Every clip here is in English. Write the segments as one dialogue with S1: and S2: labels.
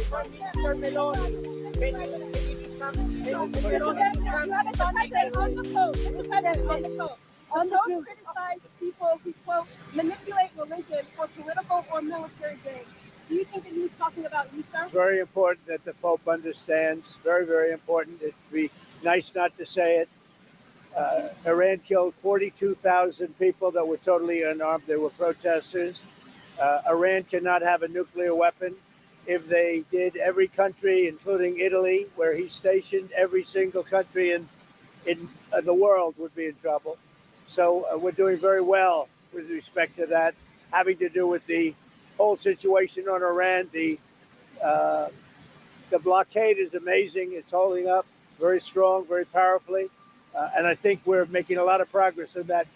S1: Prime Minister Meloni. Can you
S2: on the Pope criticize people who, quote, manipulate religion for political or military gain. Do you think that he's talking about you, sir?
S3: It's very important that the Pope understands. Very, very important. It'd be nice not to say it. Iran killed 42,000 people that were totally unarmed. They were protesters. Iran cannot have a nuclear weapon. If they did, every country, including Italy, where he's stationed, every single country in the world would be in trouble. So we're doing very well with respect to that, having to do with the whole situation on Iran. The blockade is amazing. It's holding up very strong, very powerfully. And I think we're making a lot of progress in that.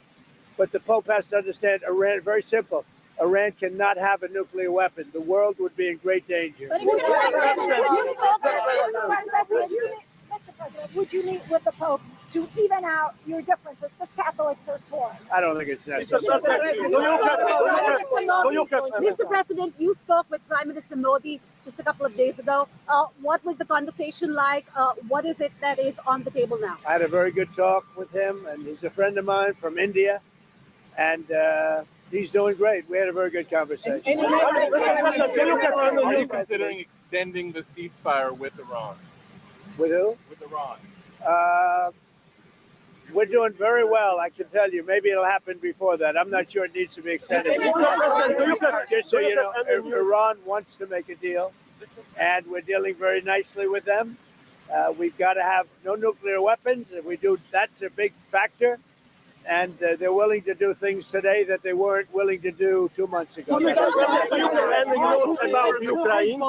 S3: But the Pope has to understand Iran, very simple. Iran cannot have a nuclear weapon. The world would be in great danger.
S4: Would you meet with the Pope to even out your differences? Because Catholics are torn.
S3: I don't think it's necessary.
S5: Mr. President, you spoke with Prime Minister Modi just a couple of days ago. What was the conversation like? What is it that is on the table now?
S3: I had a very good talk with him, and he's a friend of mine from India, and he's doing great. We had a very good conversation.
S6: Are you considering extending the ceasefire with Iran?
S3: With who?
S6: With Iran.
S3: We're doing very well, I can tell you. Maybe it'll happen before that. I'm not sure it needs to be extended. Just so you know, Iran wants to make a deal, and we're dealing very nicely with them. We've got to have no nuclear weapons. If we do, that's a big factor. And they're willing to do things today that they weren't willing to do 2 months ago.
S7: Do you have any news about Ukraine?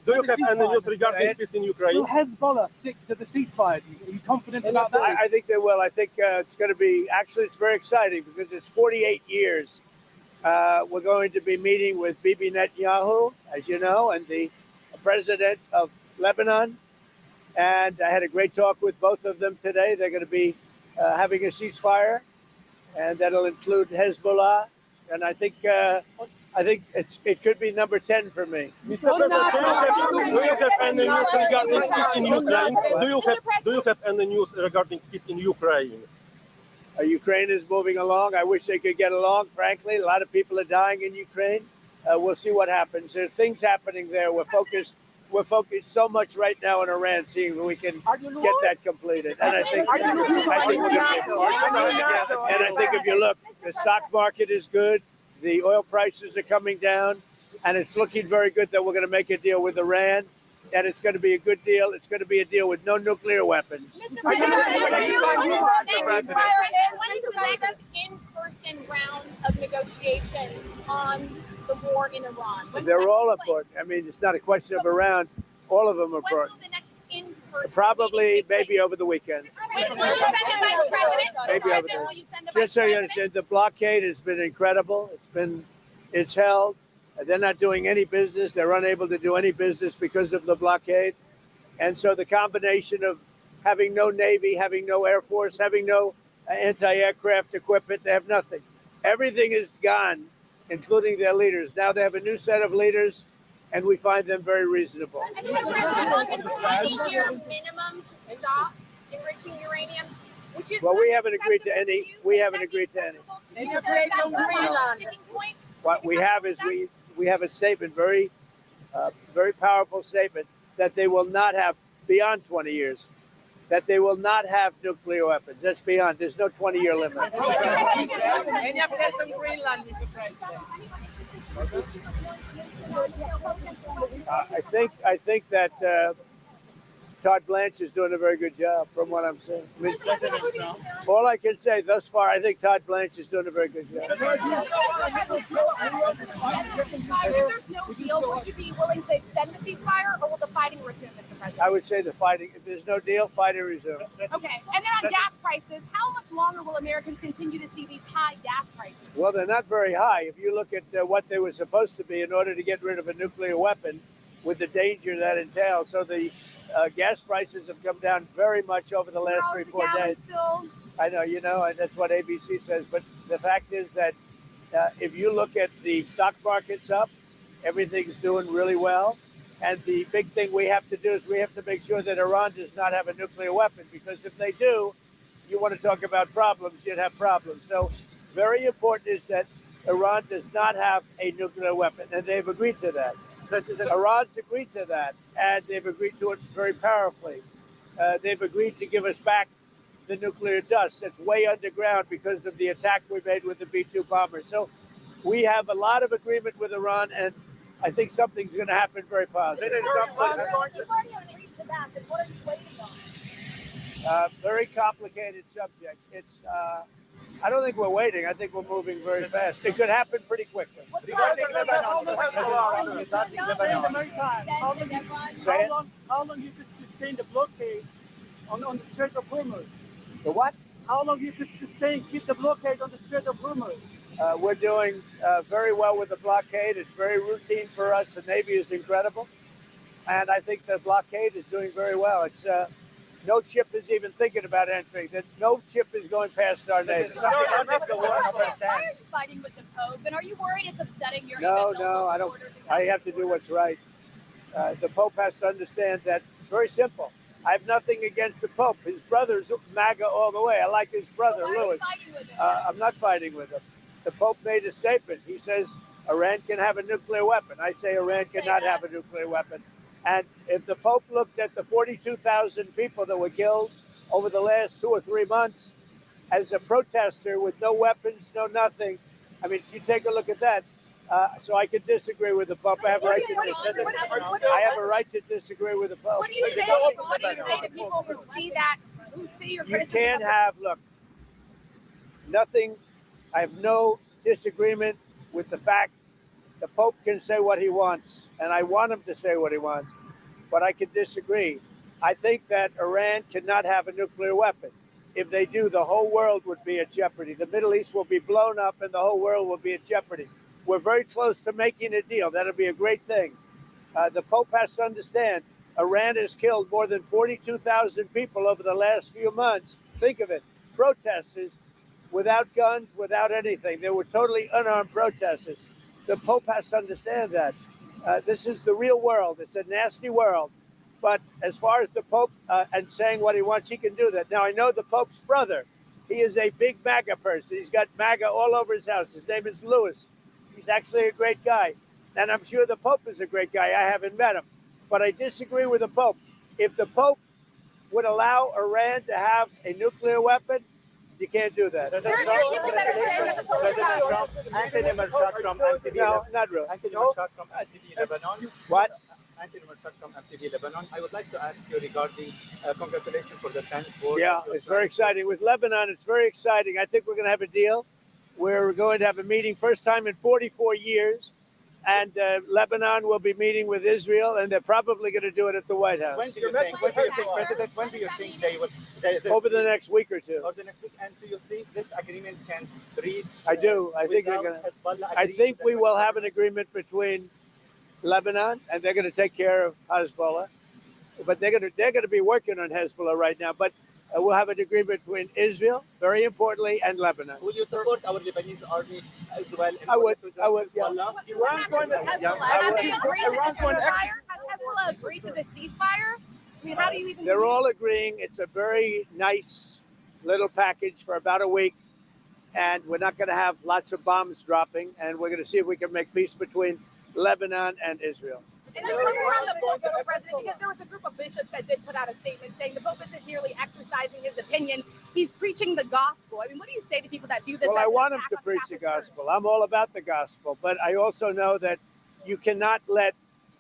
S7: Do you have any news regarding peace in Ukraine?
S8: Will Hezbollah stick to the ceasefire? Are you confident about that?
S3: I think they will. I think it's going to be, actually, it's very exciting because it's 48 years. We're going to be meeting with Bibi Netanyahu, as you know, and the president of Lebanon. And I had a great talk with both of them today. They're going to be having a ceasefire, and that'll include Hezbollah. And I think it could be number 10 for me.
S7: Mr. President, do you have any news regarding peace in Ukraine? Do you have any news regarding peace in Ukraine?
S3: Ukraine is moving along. I wish they could get along, frankly. A lot of people are dying in Ukraine. We'll see what happens. There's things happening there. We're focused so much right now in Iran, seeing if we can get that completed. And I think we're going to be. And I think if you look, the stock market is good. The oil prices are coming down, and it's looking very good that we're going to make a deal with Iran. And it's going to be a good deal. It's going to be a deal with no nuclear weapons.
S9: When is the next in-person round of negotiations on the war in Iran?
S3: They're all important. I mean, it's not a question of around. All of them are important.
S9: When will the next in-person
S3: probably maybe over the weekend.
S9: Will you send the Vice President?
S3: Maybe over the weekend. Just so you understand, the blockade has been incredible. It's held. They're not doing any business. They're unable to do any business because of the blockade. And so the combination of having no Navy, having no Air Force, having no anti-aircraft equipment, they have nothing. Everything is gone, including their leaders. Now they have a new set of leaders, and we find them very reasonable.
S9: And the President, a 20-year minimum to stop enriching uranium.
S3: Well, we haven't agreed to any. We haven't agreed to any. What we have is we have a statement, very powerful statement, that they will not have, beyond 20 years, that they will not have nuclear weapons. That's beyond. There's no 20-year limit. I think that Todd Blanche is doing a very good job, from what I'm saying. I mean, all I can say thus far, I think Todd Blanche is doing a very good job.
S2: If there's no deal, would you be willing to extend the ceasefire, or will the fighting resume, Mr. President?
S3: I would say the fighting. If there's no deal, fighting resume.
S2: Okay. And then on gas prices, how much longer will Americans continue to see these high gas prices?
S3: Well, they're not very high. If you look at what they were supposed to be in order to get rid of a nuclear weapon, with the danger that entails. So the gas prices have come down very much over the last 3-4 days. I know, and that's what ABC says. But the fact is that if you look at the stock market's up, everything's doing really well. And the big thing we have to do is we have to make sure that Iran does not have a nuclear weapon, because if they do, you want to talk about problems, you'd have problems. So very important is that Iran does not have a nuclear weapon, and they've agreed to that. Iran's agreed to that, and they've agreed to it very powerfully. They've agreed to give us back the nuclear dust that's way underground because of the attack we made with the B-2 bomber. So we have a lot of agreement with Iran, and I think something's going to happen very positive. Very complicated subject. It's I don't think we're waiting. I think we're moving very fast. It could happen pretty quickly.
S8: How long you could sustain the blockade on the Strait of Hormuz?
S3: The what?
S8: How long you could keep the blockade on the Strait of Hormuz?
S3: We're doing very well with the blockade. It's very routine for us. The Navy is incredible. And I think the blockade is doing very well. It's no ship is even thinking about entering. No ship is going past our Navy.
S9: Why are you fighting with the Pope? And are you worried it's upsetting your
S3: No, I don't. I have to do what's right. The Pope has to understand that. Very simple. I have nothing against the Pope. His brother's MAGA all the way. I like his brother, Louis. I'm not fighting with him. The Pope made a statement. He says Iran can have a nuclear weapon. I say Iran cannot have a nuclear weapon. And if the Pope looked at the 42,000 people that were killed over the last 2 or 3 months as a protester with no weapons, no nothing, I mean, you take a look at that. So I could disagree with the Pope. I have a right to disagree. I have a right to disagree with the Pope.
S9: What do you say to people who see that, who see your
S3: You
S9: criticism?
S3: can't have, look, nothing, I have no disagreement with the fact the Pope can say what he wants, and I want him to say what he wants, but I can disagree. I think that Iran cannot have a nuclear weapon. If they do, the whole world would be at jeopardy. The Middle East will be blown up and the whole world will be at jeopardy. We're very close to making a deal. That'll be a great thing. The Pope has to understand, Iran has killed more than 42,000 people over the last few months. Think of it, protesters without guns, without anything. They were totally unarmed protesters. The Pope has to understand that. This is the real world. It's a nasty world. But as far as the Pope and saying what he wants, he can do that. Now, I know the Pope's brother. He is a big MAGA person. He's got MAGA all over his house. His name is Louis. He's actually a great guy. And I'm sure the Pope is a great guy. I haven't met him. But I disagree with the Pope. If the Pope would allow Iran to have a nuclear weapon, you can't do that. No, not really. What?
S10: Lebanon. I would like to ask you regarding congratulations for the 10th vote.
S3: Yeah, it's very exciting. With Lebanon, it's very exciting. I think we're going to have a deal. We're going to have a meeting first time in 44 years. And Lebanon will be meeting with Israel, and they're probably going to do it at the White House.
S10: When do you think, President, when do you think they will?
S3: Over the next week or two.
S10: Over the next week, and do you think this agreement can reach?
S3: I do. I think they're going to. I think we will have an agreement between Lebanon, and they're going to take care of Hezbollah. But they're going to be working on Hezbollah right now. But we'll have an agreement between Israel, very importantly, and Lebanon.
S10: Will you support our Lebanese army as well?
S3: I would. Yeah.
S9: Iran's going to Hezbollah agree to the ceasefire? I mean, how do you even?
S3: They're all agreeing. It's a very nice little package for about a week, and we're not going to have lots of bombs dropping, and we're going to see if we can make peace between Lebanon and Israel.
S9: And this is around the Pope, President, because there was a group of bishops that did put out a statement saying the Pope isn't merely exercising his opinion, he's preaching the gospel. I mean, what do you say to people that view this?
S3: Well,
S9: as
S3: I
S9: an
S3: want him
S9: attack
S3: to
S9: on
S3: preach the
S9: Catholic Church?
S3: gospel. I'm all about the gospel, but I also know that you cannot let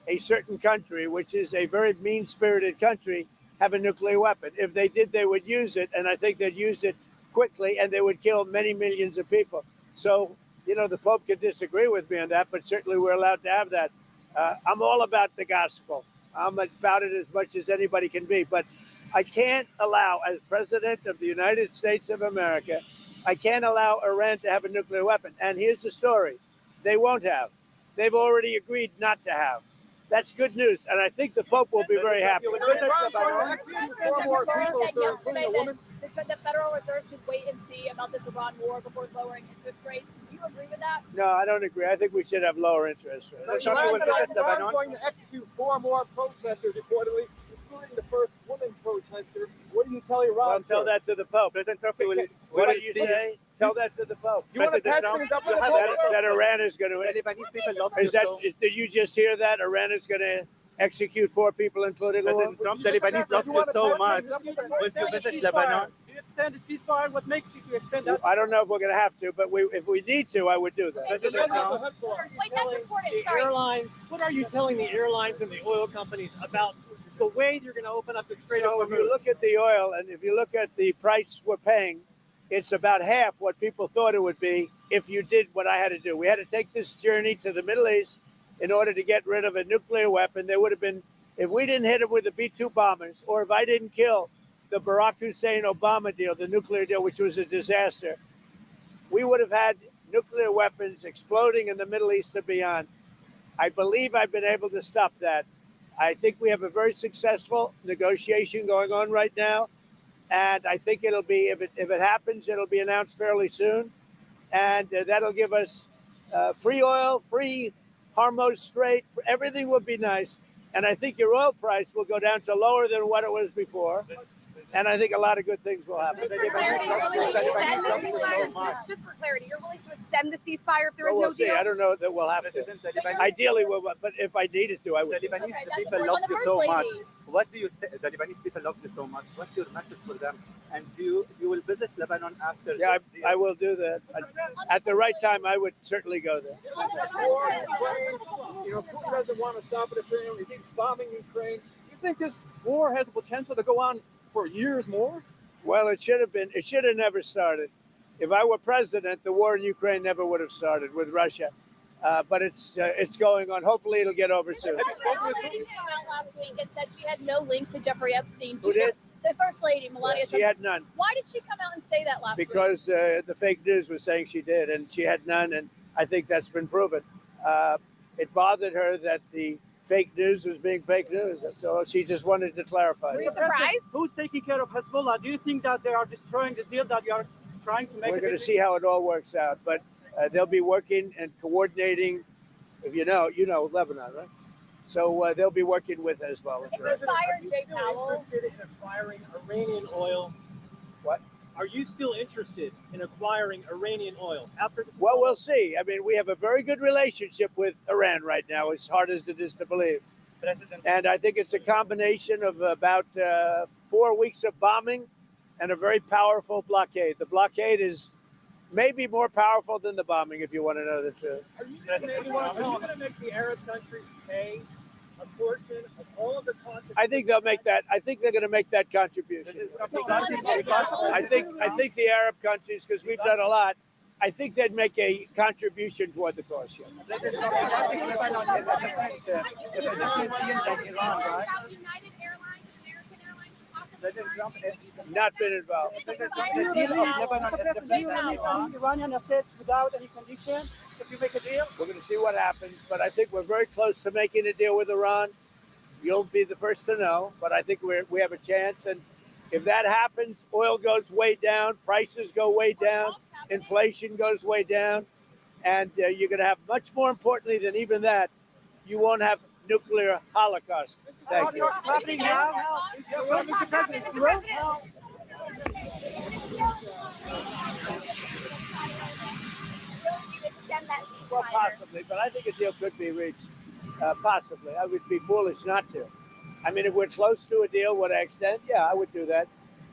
S3: a certain country, which is a very mean-spirited country, have a nuclear weapon. If they did, they would use it, and I think they'd use it quickly, and they would kill many millions of people. So, the Pope could disagree with me on that, but certainly we're allowed to have that. I'm all about the gospel. I'm about it as much as anybody can be. But I can't allow, as President of the United States of America, I can't allow Iran to have a nuclear weapon. And here's the story. They won't have. They've already agreed not to have. That's good news. And I think the Pope will be very happy.
S9: The Federal Reserve should wait and see about this Iran war before lowering interest rates. Do you
S2: agree with that?
S3: No, I don't agree. I think we should have lower interest rates.
S10: President Trump will visit Lebanon.
S8: going to execute 4 more protesters, reportedly, including the first woman protester. What do you tell Iran?
S3: Well, tell that to the Pope.
S10: President Trump will.
S3: What did you say? Tell that to the Pope.
S8: You want to
S10: President
S8: patch
S10: Trump,
S8: things up
S10: you
S8: with
S10: have
S3: That Iran is going to.
S10: the Lebanese people love
S3: Is
S10: you
S3: that?
S10: so.
S3: Did you just hear that? Iran is going to execute 4 people, including a woman?
S10: President Trump, the Lebanese love you so much. Will you visit Lebanon?
S8: Do you extend the ceasefire? What makes you to extend that?
S3: I don't know if we're going to have to, but if we need to, I would do that.
S10: President Trump,
S2: Wait, that's important.
S8: The
S2: Sorry.
S8: airlines. What are you telling the airlines and the oil companies about the way you're going to open up the Strait
S3: So
S8: of
S3: if you
S8: Hormuz?
S3: look at the oil and if you look at the price we're paying, it's about half what people thought it would be if you did what I had to do. We had to take this journey to the Middle East in order to get rid of a nuclear weapon. There would have been, if we didn't hit it with the B-2 bombers, or if I didn't kill the Barack Hussein Obama deal, the nuclear deal, which was a disaster, we would have had nuclear weapons exploding in the Middle East and beyond. I believe I've been able to stop that. I think we have a very successful negotiation going on right now. And I think it'll be, if it happens, it'll be announced fairly soon. And that'll give us free oil, free Hormuz Strait. Everything will be nice. And I think your oil price will go down to lower than what it was before. And I think a lot of good things will happen.
S10: the Lebanese love you so much.
S9: Just for clarity, you're willing to extend the ceasefire if there is
S3: But we'll
S9: no
S3: see.
S9: deal?
S3: I don't know that we'll have to.
S10: President, the Lebanese,
S3: Ideally, but if I needed to, I
S10: the
S3: would.
S10: Lebanese
S2: Okay, that's
S10: people
S2: important.
S10: love
S2: On the
S10: you
S2: First
S10: so
S2: Lady.
S10: much. What do you say? The Lebanese people love you so much. What's your message for them? And you will visit Lebanon after?
S3: Yeah,
S10: this
S3: I will do that. At the right time, I would certainly go there.
S8: You know, Putin doesn't want to stop it. Apparently, he keeps bombing Ukraine. You think this war has the potential to go on for years more?
S3: Well, it should have never started. If I were president, the war in Ukraine never would have started with Russia. But it's going on. Hopefully, it'll get over soon.
S2: The First Lady came out last week and said she had no link to Jeffrey Epstein.
S3: Who did?
S2: The First Lady, Melania
S3: She
S2: Trump.
S3: had none
S2: Why did she come out and say that last week?
S3: because the fake news was saying she did, and she had none. And I think that's been proven. It bothered her that the fake news was being fake news, so she just wanted to clarify.
S9: Were you surprised?
S8: Who's taking care of Hezbollah? Do you think that they are destroying the deal that you are trying to make?
S3: We're going to see how it all works out, but they'll be working and coordinating. If you know Lebanon, right? So they'll be working with Hezbollah.
S2: If they fired Jay Powell,
S8: interested in acquiring Iranian oil?
S3: What?
S8: Are you still interested in acquiring Iranian oil after this?
S3: Well, we'll see. I mean, we have a very good relationship with Iran right now, as hard as it is to believe.
S10: President,
S3: And I think it's a combination of about 4 weeks of bombing and a very powerful blockade. The blockade is maybe more powerful than the bombing, if you want to know the truth.
S8: Are you going to make the Arab countries pay a portion of all of the costs?
S3: I think they'll make that. I think they're going to make that contribution. I think the Arab countries, because we've done a lot, I think they'd make a contribution toward the cost. Yeah.
S10: President Trump, regarding Lebanon, is a different deal than Iran, right?
S2: about United Airlines, American Airlines, possibly
S10: President Trump,
S3: Not been involved.
S10: President Trump, the deal of Lebanon is different than Iran.
S8: Iranian assets without any condition if you make a deal?
S3: We're going to see what happens, but I think we're very close to making a deal with Iran. You'll be the first to know, but I think we have a chance. And if that happens, oil goes way down, prices go way down, inflation goes way down, and you're going to have, much more importantly than even that, you won't have nuclear holocaust. Thank you.
S8: What's happening now?
S2: Mr. President, Mr. President. Extend that
S3: Well,
S2: ceasefire.
S3: possibly, but I think a deal could be reached. Possibly. I would be foolish not to. I mean, if we're close to a deal, would I extend? Yeah, I would do that.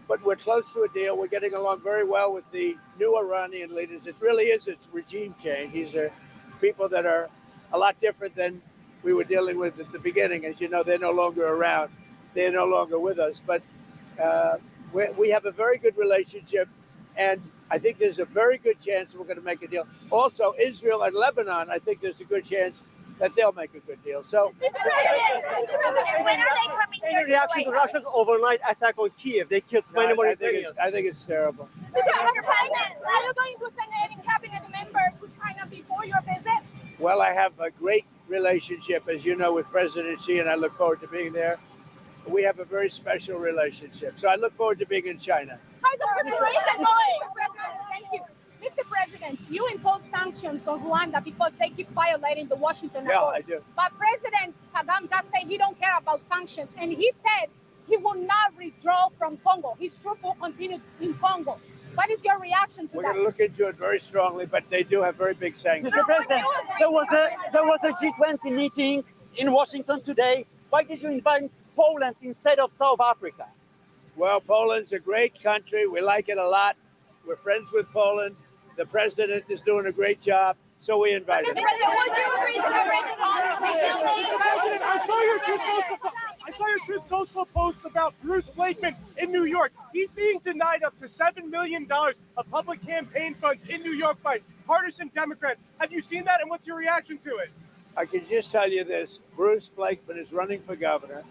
S3: But we're close to a deal. We're getting along very well with the new Iranian leaders. It really is, it's regime change. These are people that are a lot different than we were dealing with at the beginning. As you know, they're no longer around. They're no longer with us. But we have a very good relationship. And I think there's a very good chance we're going to make a deal. Also, Israel and Lebanon, I think there's a good chance that they'll make a good deal. So,
S2: Mr. President, when are they coming here
S8: In reaction to
S2: the White House?
S8: Russia's overnight attack on Kiev, they killed
S3: no,
S8: 20 more
S3: I think
S8: Ukrainians.
S3: it's terrible.
S2: Mr. President, are you going to send any cabinet member to China before your visit?
S3: Well, I have a great relationship, as you know, with President Xi, and I look forward to being there. We have a very special relationship. So I look forward to being in China.
S2: How's the preparation going? Thank you. Mr.
S9: President, you impose sanctions on Rwanda because they keep violating the Washington
S3: Yeah,
S9: Accord.
S3: I do.
S9: But President Kagame just said he don't care about sanctions, and he said he will not withdraw from Congo. His troops will continue in Congo. What is your reaction to
S3: We're
S9: that?
S3: going to look into it very strongly, but they do have very big sanctions.
S11: Mr. President, there was a G20 meeting in Washington today. Why did you invite Poland instead of South Africa?
S3: Well, Poland's a great country. We like it a lot. We're friends with Poland. The president is doing a great job, so we invited him.
S9: President, would you agree to the President
S1: I saw your Truth Social posts about Bruce Blakeman in New York. He's being denied up to $7 million of public campaign funds in New York by partisan Democrats. Have you seen that, and what's your reaction to it?
S3: I can just tell you this. Bruce Blakeman is running for governor.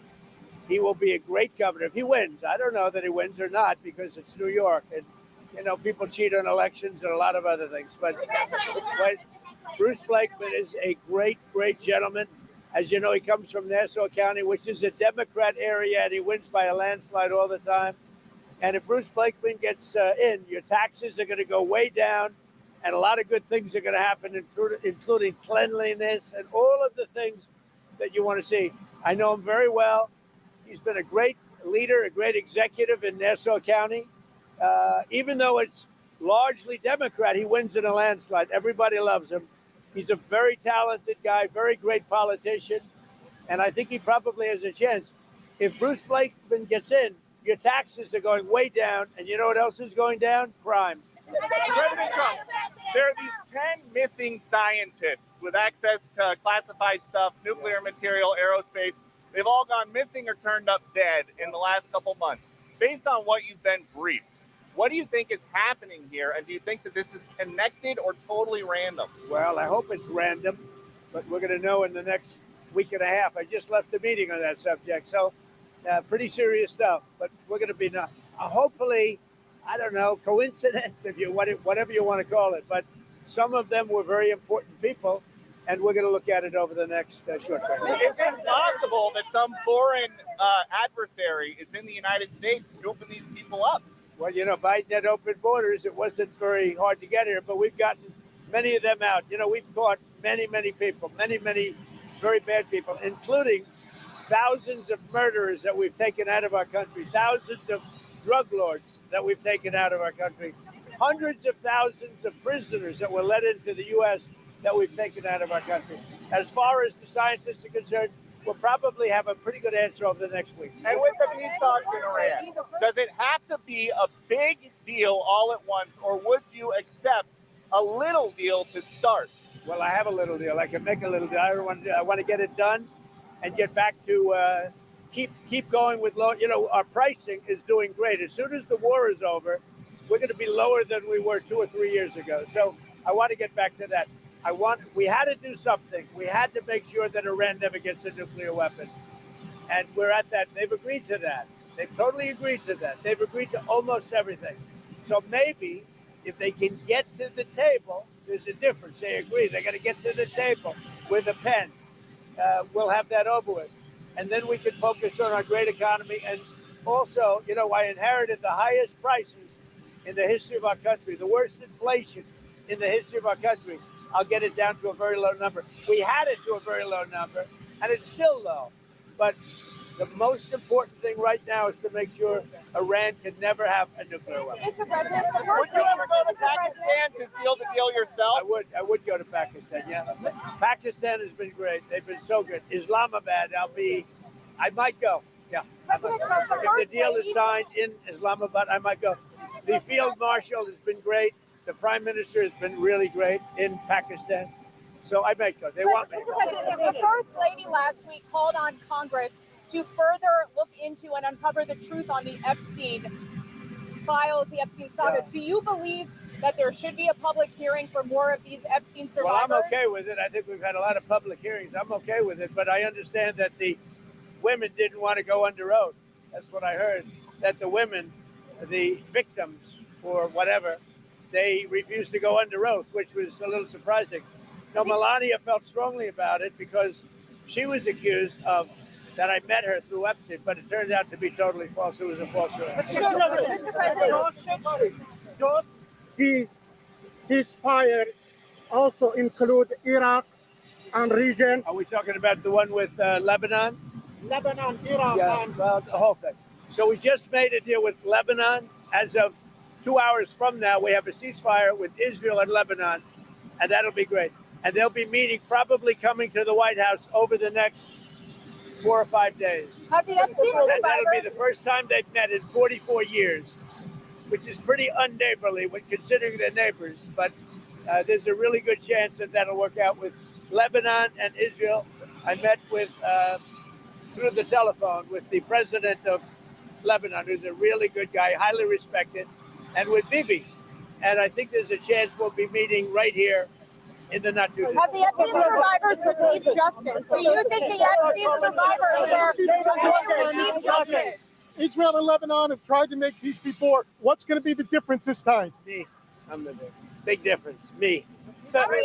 S3: He will be a great governor if he wins. I don't know that he wins or not because it's New York. And, you know, people cheat on elections and a lot of other things. But Bruce Blakeman is a great, great gentleman. As you know, he comes from Nassau County, which is a Democrat area, and he wins by a landslide all the time. And if Bruce Blakeman gets in, your taxes are going to go way down, and a lot of good things are going to happen, including cleanliness and all of the things that you want to see. I know him very well. He's been a great leader, a great executive in Nassau County. Even though it's largely Democrat, he wins in a landslide. Everybody loves him. He's a very talented guy, very great politician, and I think he probably has a chance. If Bruce Blakeman gets in, your taxes are going way down, and you know what else is going down? Crime.
S6: President Trump, there are these 10 missing scientists with access to classified stuff, nuclear material, aerospace. They've all gone missing or turned up dead in the last couple months. Based on what you've been briefed, what do you think is happening here? And do you think that this is connected or totally random?
S3: Well, I hope it's random, but we're going to know in the next week and a half. I just left a meeting on that subject. So pretty serious stuff, but we're going to be hopefully, I don't know, coincidence, if you whatever you want to call it. But some of them were very important people, and we're going to look at it over the next short term.
S6: It's impossible that some foreign adversary is in the United States scooping these people up.
S3: Well, you know, Biden had open borders. It wasn't very hard to get here, but we've gotten many of them out. You know, we've caught many, many people, many very bad people, including thousands of murderers that we've taken out of our country, thousands of drug lords that we've taken out of our country, hundreds of thousands of prisoners that were let into the U.S. that we've taken out of our country. As far as the scientists are concerned, we'll probably have a pretty good answer over the next week.
S6: And with the peace talks in Iran, does it have to be a big deal all at once, or would you accept a little deal to start?
S3: Well, I have a little deal. I can make a little deal. I want to get it done and get back to keep going with low. You know, our pricing is doing great. As soon as the war is over, we're going to be lower than we were 2 or 3 years ago. So I want to get back to that. We had to do something. We had to make sure that Iran never gets a nuclear weapon. And we're at that. They've agreed to that. They've totally agreed to that. They've agreed to almost everything. So maybe if they can get to the table, there's a difference. They agree. They're going to get to the table with a pen. We'll have that over with. And then we can focus on our great economy. And also, you know, I inherited the highest prices in the history of our country, the worst inflation in the history of our country. I'll get it down to a very low number. We had it to a very low number, and it's still low. But the most important thing right now is to make sure Iran can never have a nuclear weapon.
S9: Mr. President,
S6: Would you ever go to Pakistan to seal the deal yourself?
S3: I would go to Pakistan, yeah. Pakistan has been great. They've been so good. Islamabad, I might go. Yeah. If the deal is signed in Islamabad, I might go. The field marshal has been great. The prime minister has been really great in Pakistan. So I might go. They want me to go.
S9: The First Lady last week called on Congress to further look into and uncover the truth on the Epstein files, the Epstein saga. Do you believe that there should be a public hearing for more of these Epstein survivors?
S3: Well, I'm okay with it. I think we've had a lot of public hearings. I'm okay with it. But I understand that the women didn't want to go under oath. That's what I heard. That the women, the victims or whatever, they refused to go under oath, which was a little surprising. Now, Melania felt strongly about it because she was accused of that I met her through Epstein, but it turned out to be totally false. It was a false story.
S1: Don't these
S12: ceasefire also include Iraq and region?
S3: Are we talking about the one with Lebanon?
S12: Lebanon, Iraq,
S3: Yeah,
S12: and
S3: well, the whole thing. So we just made a deal with Lebanon. As of 2 hours from now, we have a ceasefire with Israel and Lebanon, and that'll be great. And they'll be meeting, probably coming to the White House over the next 4 or 5 days.
S2: Have the Epstein
S3: And that'll be
S2: survivors?
S3: the first time they've met in 44 years, which is pretty unneighborly when considering they're neighbors. But there's a really good chance that that'll work out with Lebanon and Israel. I met with, through the telephone, with the president of Lebanon, who's a really good guy, highly respected, and with Bibi. And I think there's a chance we'll be meeting right here in the not too distant.
S9: Have the Epstein survivors received justice? Do you think the Epstein survivors are received justice?
S12: Israel and Lebanon have tried to make peace before. What's going to be the difference this time?
S3: Me. I'm the big difference. Me.
S1: So Australia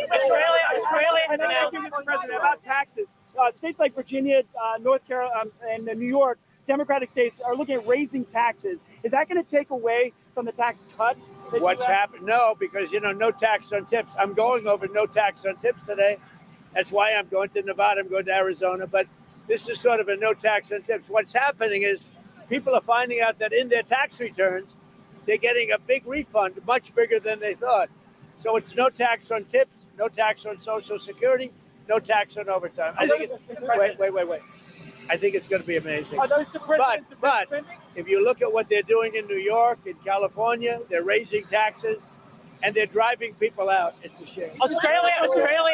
S1: has announced, Mr. President, about taxes. States like Virginia, North Carolina, and New York, Democratic states, are looking at raising taxes. Is that going to take away from the tax cuts?
S3: What's happened? No, because, no tax on tips. I'm going over no tax on tips today. That's why I'm going to Nevada. I'm going to Arizona. But this is sort of a no tax on tips. What's happening is people are finding out that in their tax returns, they're getting a big refund, much bigger than they thought. So it's no tax on tips, no tax on Social Security, no tax on overtime. I think wait. I think it's going to be amazing.
S1: Are those the
S3: But if you look at what they're doing in New York, in California, they're raising taxes and they're driving people out. It's a shame.
S1: Australia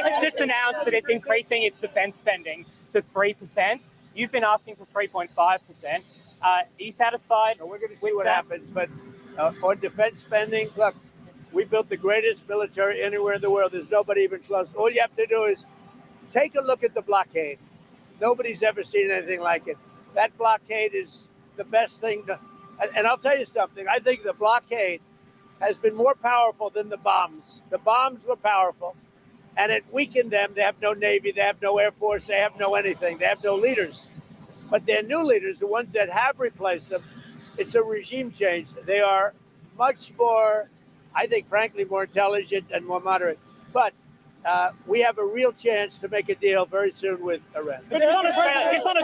S1: has just announced that it's increasing its defense spending to 3%. You've been asking for 3.5%. Are you satisfied?
S3: We're going to see what happens. But on defense spending, look, we built the greatest military anywhere in the world. There's nobody even close. All you have to do is take a look at the blockade. Nobody's ever seen anything like it. That blockade is the best thing. And I'll tell you something. I think the blockade has been more powerful than the bombs. The bombs were powerful, and it weakened them. They have no Navy. They have no Air Force. They have no anything. They have no leaders. But their new leaders, the ones that have replaced them, it's a regime change. They are much more, I think, frankly, more intelligent and more moderate. But we have a real chance to make a deal very soon with Iran.
S1: Just on Australia, on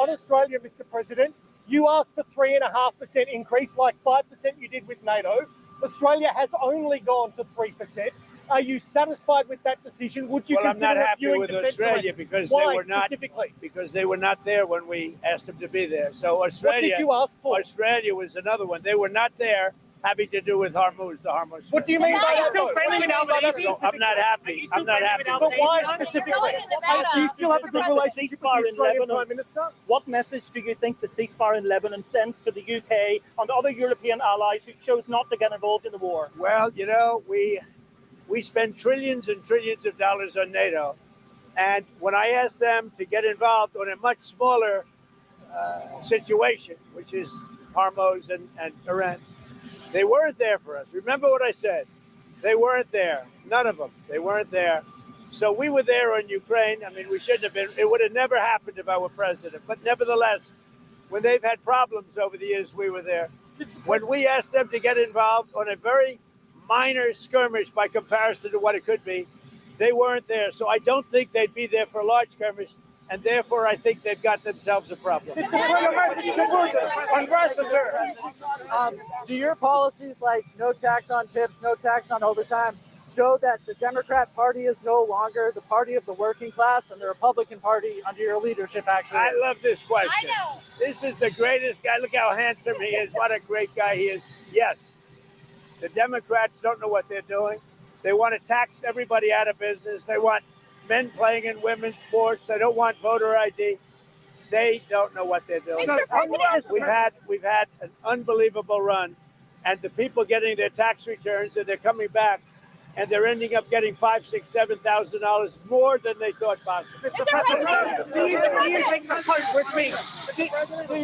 S1: Australia, Mr. President, you asked for 3.5% increase, like 5% you did with NATO. Australia has only gone to 3%. Are you satisfied with that decision? Would you
S3: I'm
S1: consider
S3: not happy
S1: reviewing
S3: with
S1: defense
S3: Australia
S1: arrangements?
S3: because
S1: Why
S3: they were not
S1: specifically?
S3: because they were not there when we asked them to be there. So Australia,
S1: What did you ask for?
S3: Australia was another one. They were not there, having to do with Hormuz, the Hormuz.
S1: What do you mean by that? Still friendly with Albanese?
S3: So I'm not happy. I'm not happy.
S1: But why specifically? Do you still have a good relationship with the Australian Prime Minister?
S11: What message do you think the ceasefire in Lebanon sends to the UK and other European allies who chose not to get involved in the war?
S3: Well, we spend trillions and trillions of dollars on NATO. And when I asked them to get involved on a much smaller situation, which is Hormuz and Iran, they weren't there for us. Remember what I said. They weren't there. None of them. They weren't there. So we were there on Ukraine. I mean, we shouldn't have been. It would have never happened if I were president. But nevertheless, when they've had problems over the years, we were there. When we asked them to get involved on a very minor skirmish by comparison to what it could be, they weren't there. So I don't think they'd be there for a large skirmish. And therefore, I think they've got themselves a problem.
S13: Do your policies like no tax on tips, no tax on overtime show that the Democrat Party is no longer the party of the working class and the Republican Party under your leadership actually?
S3: I love this question. This is the greatest guy. Look how handsome he is. What a great guy he is. Yes, the Democrats don't know what they're doing. They want to tax everybody out of business. They want men playing in women's sports. They don't want voter ID. They don't know what they're doing. We've had an unbelievable run, and the people getting their tax returns and they're coming back, and they're ending up getting $5,000, $6,000, $7,000 more than they thought possible.
S12: Do you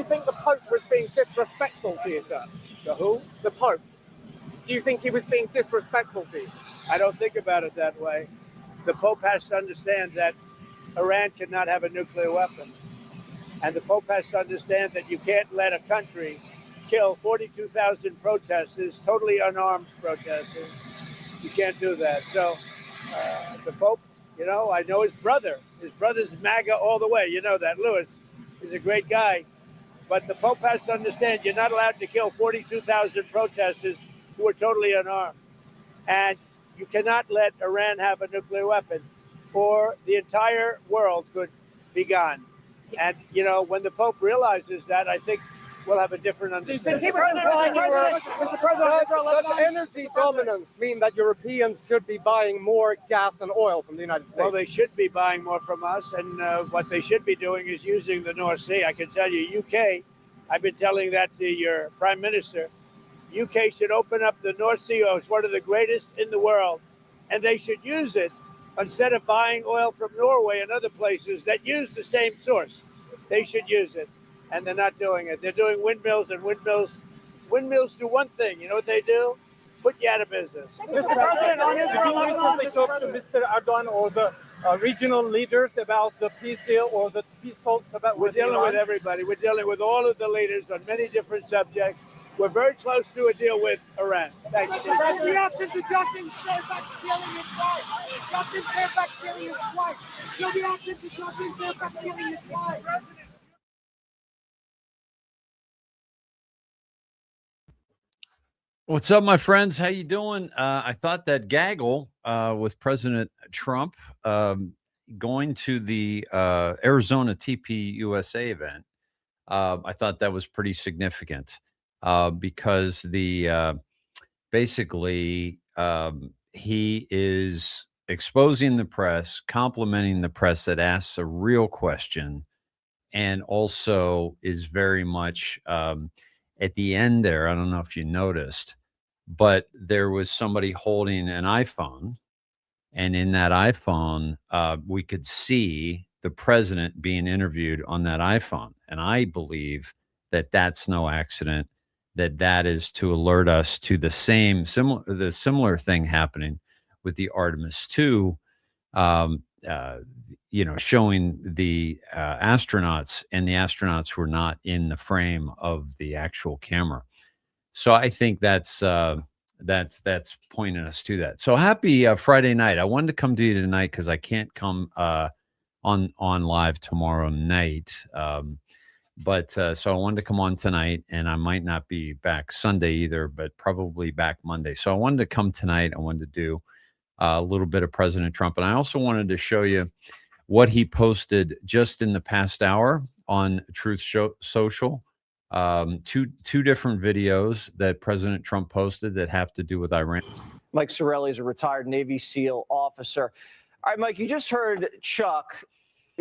S12: think the Pope was being disrespectful to you, sir?
S3: The who?
S12: The Pope. Do you think he was being disrespectful to you?
S3: I don't think about it that way. The Pope has to understand that Iran cannot have a nuclear weapon. And the Pope has to understand that you can't let a country kill 42,000 protesters, totally unarmed protesters. You can't do that. So the Pope, I know his brother. His brother's MAGA all the way. You know that. Louis is a great guy. But the Pope has to understand you're not allowed to kill 42,000 protesters who are totally unarmed. And you cannot let Iran have a nuclear weapon, or the entire world could be gone. And, when the Pope realizes that, I think we'll have a different understanding.
S1: Does energy dominance mean that Europeans should be buying more gas and oil from the United States?
S3: Well, they should be buying more from us, and what they should be doing is using the North Sea. I can tell you, UK, I've been telling that to your Prime Minister, UK should open up the North Sea. It's one of the greatest in the world, and they should use it instead of buying oil from Norway and other places that use the same source. They should use it, and they're not doing it. They're doing windmills, and windmills do one thing. You know what they do? Put you out of business.
S1: Mr. President, did you recently talk to Mr. Erdogan or the regional leaders about the peace deal or the peace talks about?
S3: We're dealing with everybody. We're dealing with all of the leaders on many different subjects. We're very close to a deal with Iran. Thank you.
S1: The option to Justin Fairfax killing his wife. Justin Fairfax killing his wife. Still the option to Justin Fairfax killing his wife.
S14: What's up, my friends? How you doing? I thought that gaggle with President Trump going to the Arizona TPUSA event, I thought that was pretty significant because basically he is exposing the press, complimenting the press that asks a real question, and also is very much at the end there. I don't know if you noticed, but there was somebody holding an iPhone, and in that iPhone, we could see the president being interviewed on that iPhone. And I believe that that's no accident, that is to alert us to the similar thing happening with the Artemis II, showing the astronauts, and the astronauts were not in the frame of the actual camera. So I think that's pointing us to that. So happy Friday night. I wanted to come to you tonight because I can't come on live tomorrow night. So I wanted to come on tonight, and I might not be back Sunday either, but probably back Monday. So I wanted to come tonight. I wanted to do a little bit of President Trump. And I also wanted to show you what he posted just in the past hour on Truth Social. Two different videos that President Trump posted that have to do with Iran.
S15: Mike Sorelli is a retired Navy SEAL officer. All right, Mike, you just heard Chuck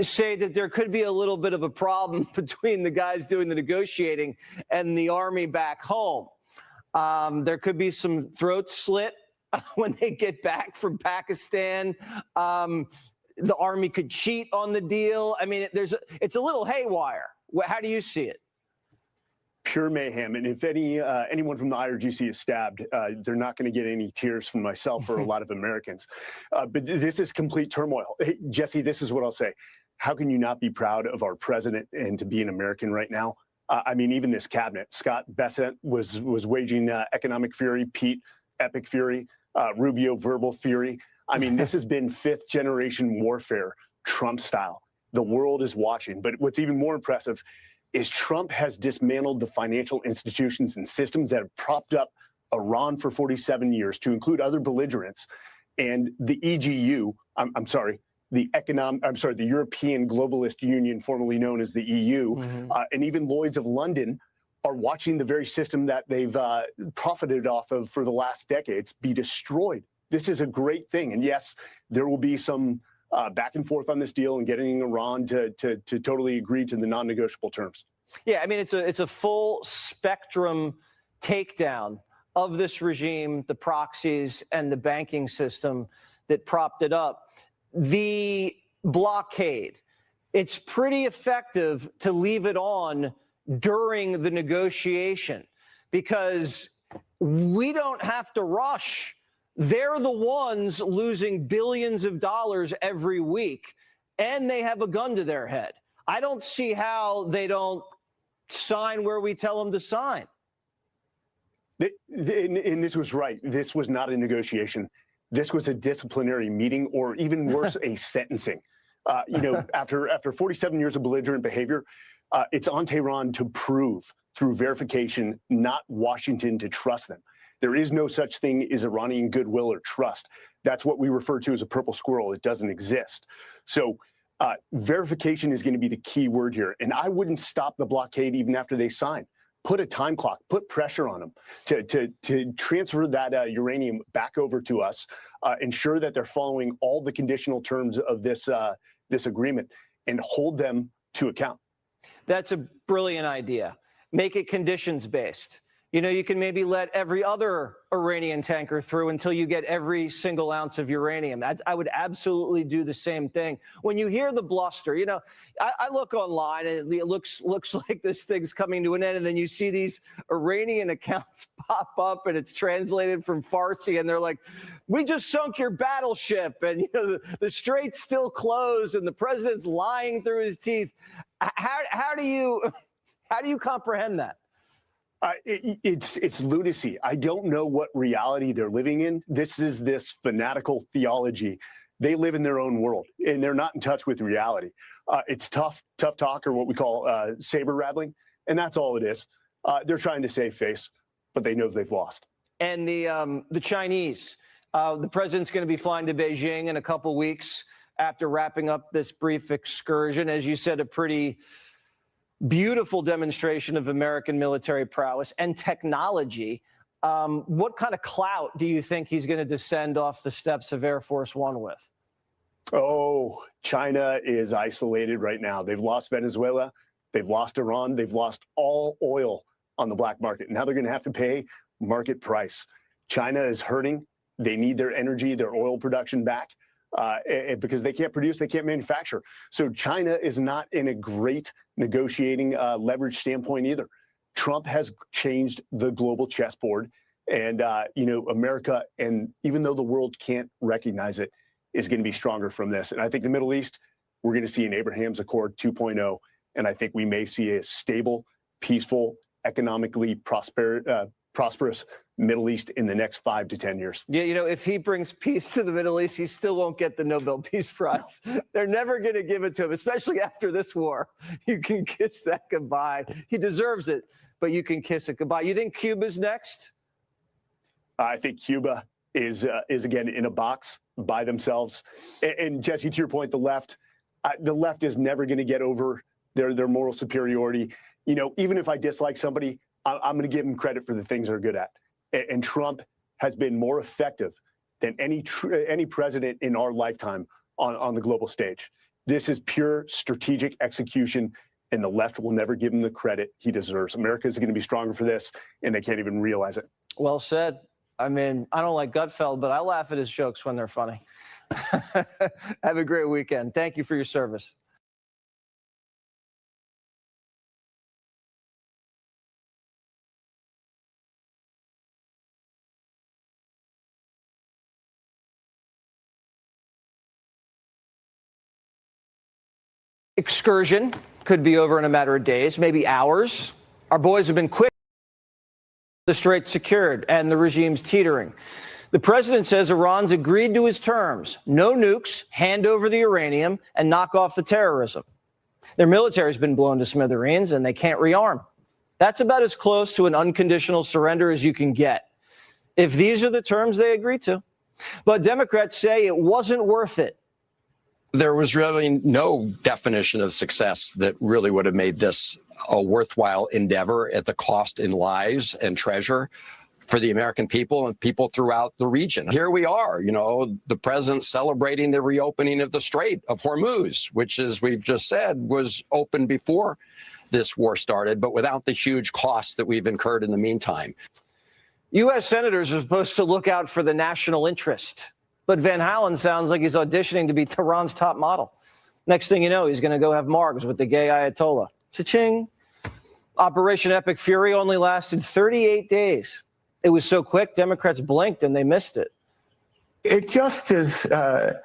S15: say that there could be a little bit of a problem between the guys doing the negotiating and the Army back home. There could be some throats slit when they get back from Pakistan. The Army could cheat on the deal. I mean, it's a little haywire. How do you see it?
S16: Pure mayhem. And if anyone from the IRGC is stabbed, they're not going to get any tears from myself or a lot of Americans. But this is complete turmoil. Hey, Jesse, this is what I'll say. How can you not be proud of our president and to be an American right now? I mean, even this cabinet, Scott Bessent was waging economic fury, Pete, epic fury, Rubio, verbal fury. I mean, this has been fifth generation warfare, Trump style. The world is watching. But what's even more impressive is Trump has dismantled the financial institutions and systems that have propped up Iran for 47 years, to include other belligerents. And the EGU, the European Globalist Union, formerly known as the EU, and even Lloyd's of London are watching the very system that they've profited off of for the last decades be destroyed. This is a great thing. And yes, there will be some back and forth on this deal and getting Iran to totally agree to the non-negotiable terms.
S15: Yeah, I mean, it's a full spectrum takedown of this regime, the proxies, and the banking system that propped it up. The blockade, it's pretty effective to leave it on during the negotiation because we don't have to rush. They're the ones losing billions of dollars every week, and they have a gun to their head. I don't see how they don't sign where we tell them to sign.
S16: And this was right. This was not a negotiation. This was a disciplinary meeting, or even worse, a sentencing. After 47 years of belligerent behavior, it's on Tehran to prove through verification, not Washington to trust them. There is no such thing as Iranian goodwill or trust. That's what we refer to as a purple squirrel. It doesn't exist. So verification is going to be the key word here. And I wouldn't stop the blockade even after they sign. Put a time clock, put pressure on them to transfer that uranium back over to us, ensure that they're following all the conditional terms of this agreement, and hold them to account.
S15: That's a brilliant idea. Make it conditions-based. You can maybe let every other Iranian tanker through until you get every single ounce of uranium. I would absolutely do the same thing. When you hear the bluster, I look online and it looks like this thing's coming to an end, and then you see these Iranian accounts pop up, and it's translated from Farsi, and they're like, "We just sunk your battleship," and the strait's still closed, and the president's lying through his teeth. How do you comprehend that?
S16: It's lunacy. I don't know what reality they're living in. This is this fanatical theology. They live in their own world, and they're not in touch with reality. It's tough talk, or what we call saber rattling, and that's all it is. They're trying to save face, but they know they've lost.
S15: And the Chinese, the president's going to be flying to Beijing in a couple weeks after wrapping up this brief excursion. As you said, a pretty beautiful demonstration of American military prowess and technology. What kind of clout do you think he's going to descend off the steps of Air Force One with?
S16: Oh, China is isolated right now. They've lost Venezuela. They've lost Iran. They've lost all oil on the black market. Now they're going to have to pay market price. China is hurting. They need their energy, their oil production back. Because they can't produce, they can't manufacture. So China is not in a great negotiating leverage standpoint either. Trump has changed the global chessboard, and America, and even though the world can't recognize it, is going to be stronger from this. And I think the Middle East, we're going to see an Abraham's Accord 2.0, and I think we may see a stable, peaceful, economically prosperous Middle East in the next 5 to 10 years.
S15: Yeah, if he brings peace to the Middle East, he still won't get the Nobel Peace Prize. They're never going to give it to him, especially after this war. You can kiss that goodbye. He deserves it, but you can kiss it goodbye. You think Cuba's next?
S16: I think Cuba is again in a box by themselves. And Jesse, to your point, the left is never going to get over their moral superiority. Even if I dislike somebody, I'm going to give them credit for the things they're good at. And Trump has been more effective than any president in our lifetime on the global stage. This is pure strategic execution, and the left will never give him the credit he deserves. America is going to be stronger for this, and they can't even realize it.
S15: Well said. I mean, I don't like Gutfeld, but I laugh at his jokes when they're funny. Have a great weekend. Thank you for your service. Excursion could be over in a matter of days, maybe hours. Our boys have been quick. The strait secured and the regime's teetering. The president says Iran's agreed to his terms. No nukes, hand over the uranium, and knock off the terrorism. Their military's been blown to smithereens, and they can't rearm. That's about as close to an unconditional surrender as you can get, if these are the terms they agreed to. But Democrats say it wasn't worth it.
S17: There was really no definition of success that really would have made this a worthwhile endeavor at the cost in lives and treasure for the American people and people throughout the region. Here we are, the president celebrating the reopening of the Strait of Hormuz, which, as we've just said, was open before this war started, but without the huge costs that we've incurred in the meantime.
S15: U.S. senators are supposed to look out for the national interest. But Van Halen sounds like he's auditioning to be Tehran's top model. Next thing you know, he's going to go have margs with the gay Ayatollah. Cha-ching. Operation Epic Fury only lasted 38 days. It was so quick, Democrats blinked and they missed it.
S18: It just is a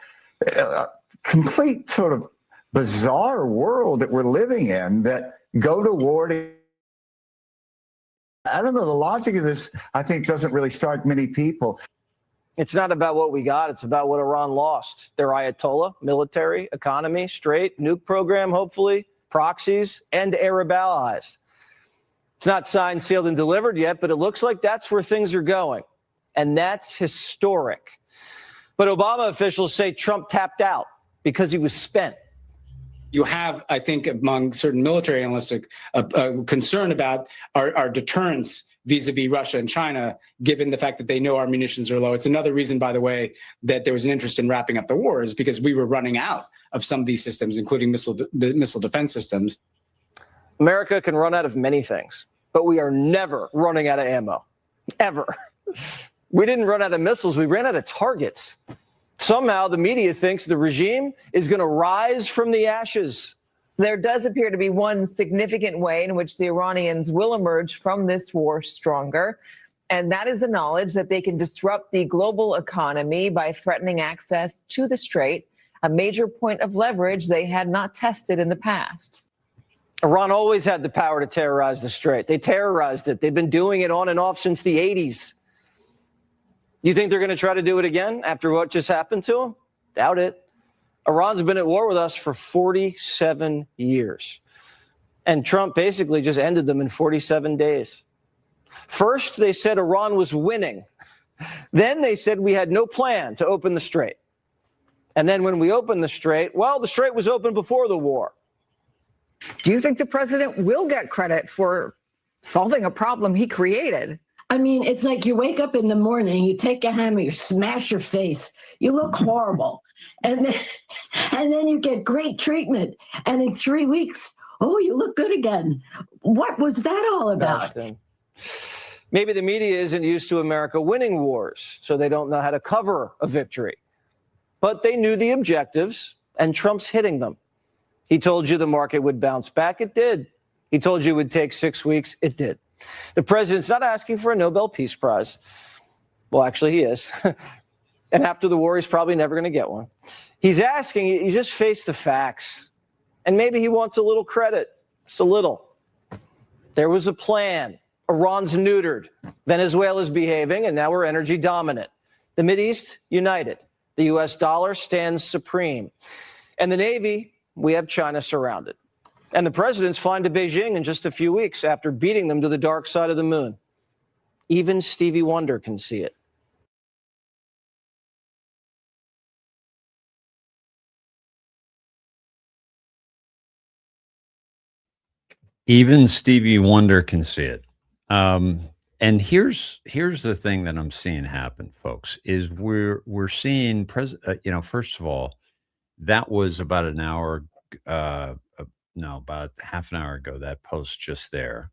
S18: complete sort of bizarre world that we're living in, that go to war to I don't know. The logic of this, I think, doesn't really strike many people.
S15: It's not about what we got. It's about what Iran lost. Their Ayatollah, military, economy, straight, nuke program, hopefully, proxies, and Arab allies. It's not signed, sealed, and delivered yet, but it looks like that's where things are going. And that's historic. But Obama officials say Trump tapped out because he was spent.
S19: You have, I think, among certain military analysts, a concern about our deterrence vis-a-vis Russia and China, given the fact that they know our munitions are low. It's another reason, by the way, that there was an interest in wrapping up the war, is because we were running out of some of these systems, including missile defense systems.
S15: America can run out of many things, but we are never running out of ammo, ever. We didn't run out of missiles. We ran out of targets. Somehow the media thinks the regime is going to rise from the ashes.
S20: There does appear to be one significant way in which the Iranians will emerge from this war stronger, and that is the knowledge that they can disrupt the global economy by threatening access to the Strait, a major point of leverage they had not tested in the past.
S15: Iran always had the power to terrorize the Strait. They terrorized it. They've been doing it on and off since the 80s. You think they're going to try to do it again after what just happened to them? Doubt it. Iran's been at war with us for 47 years. And Trump basically just ended them in 47 days. First, they said Iran was winning. Then they said we had no plan to open the Strait. And then when we opened the Strait, well, the Strait was open before the war.
S21: Do you think the president will get credit for solving a problem he created?
S22: I mean, it's like you wake up in the morning, you take a hammer, you smash your face, you look horrible. And then you get great treatment. And in 3 weeks, oh, you look good again. What was that all about?
S15: Maybe the media isn't used to America winning wars, so they don't know how to cover a victory. But they knew the objectives, and Trump's hitting them. He told you the market would bounce back. It did. He told you it would take 6 weeks. It did. The president's not asking for a Nobel Peace Prize. Well, actually, he is. And after the war, he's probably never going to get one. He's asking you just face the facts. And maybe he wants a little credit. Just a little. There was a plan. Iran's neutered. Venezuela's behaving, and now we're energy dominant. The Mideast, united. The U.S. dollar stands supreme. And the Navy, we have China surrounded. And the president's flying to Beijing in just a few weeks after beating them to the dark side of the moon. Even Stevie Wonder can see it.
S14: Even Stevie Wonder can see it. And here's the thing that I'm seeing happen, folks, is we're seeing first of all, that was about an hour, about half an hour ago, that post just there.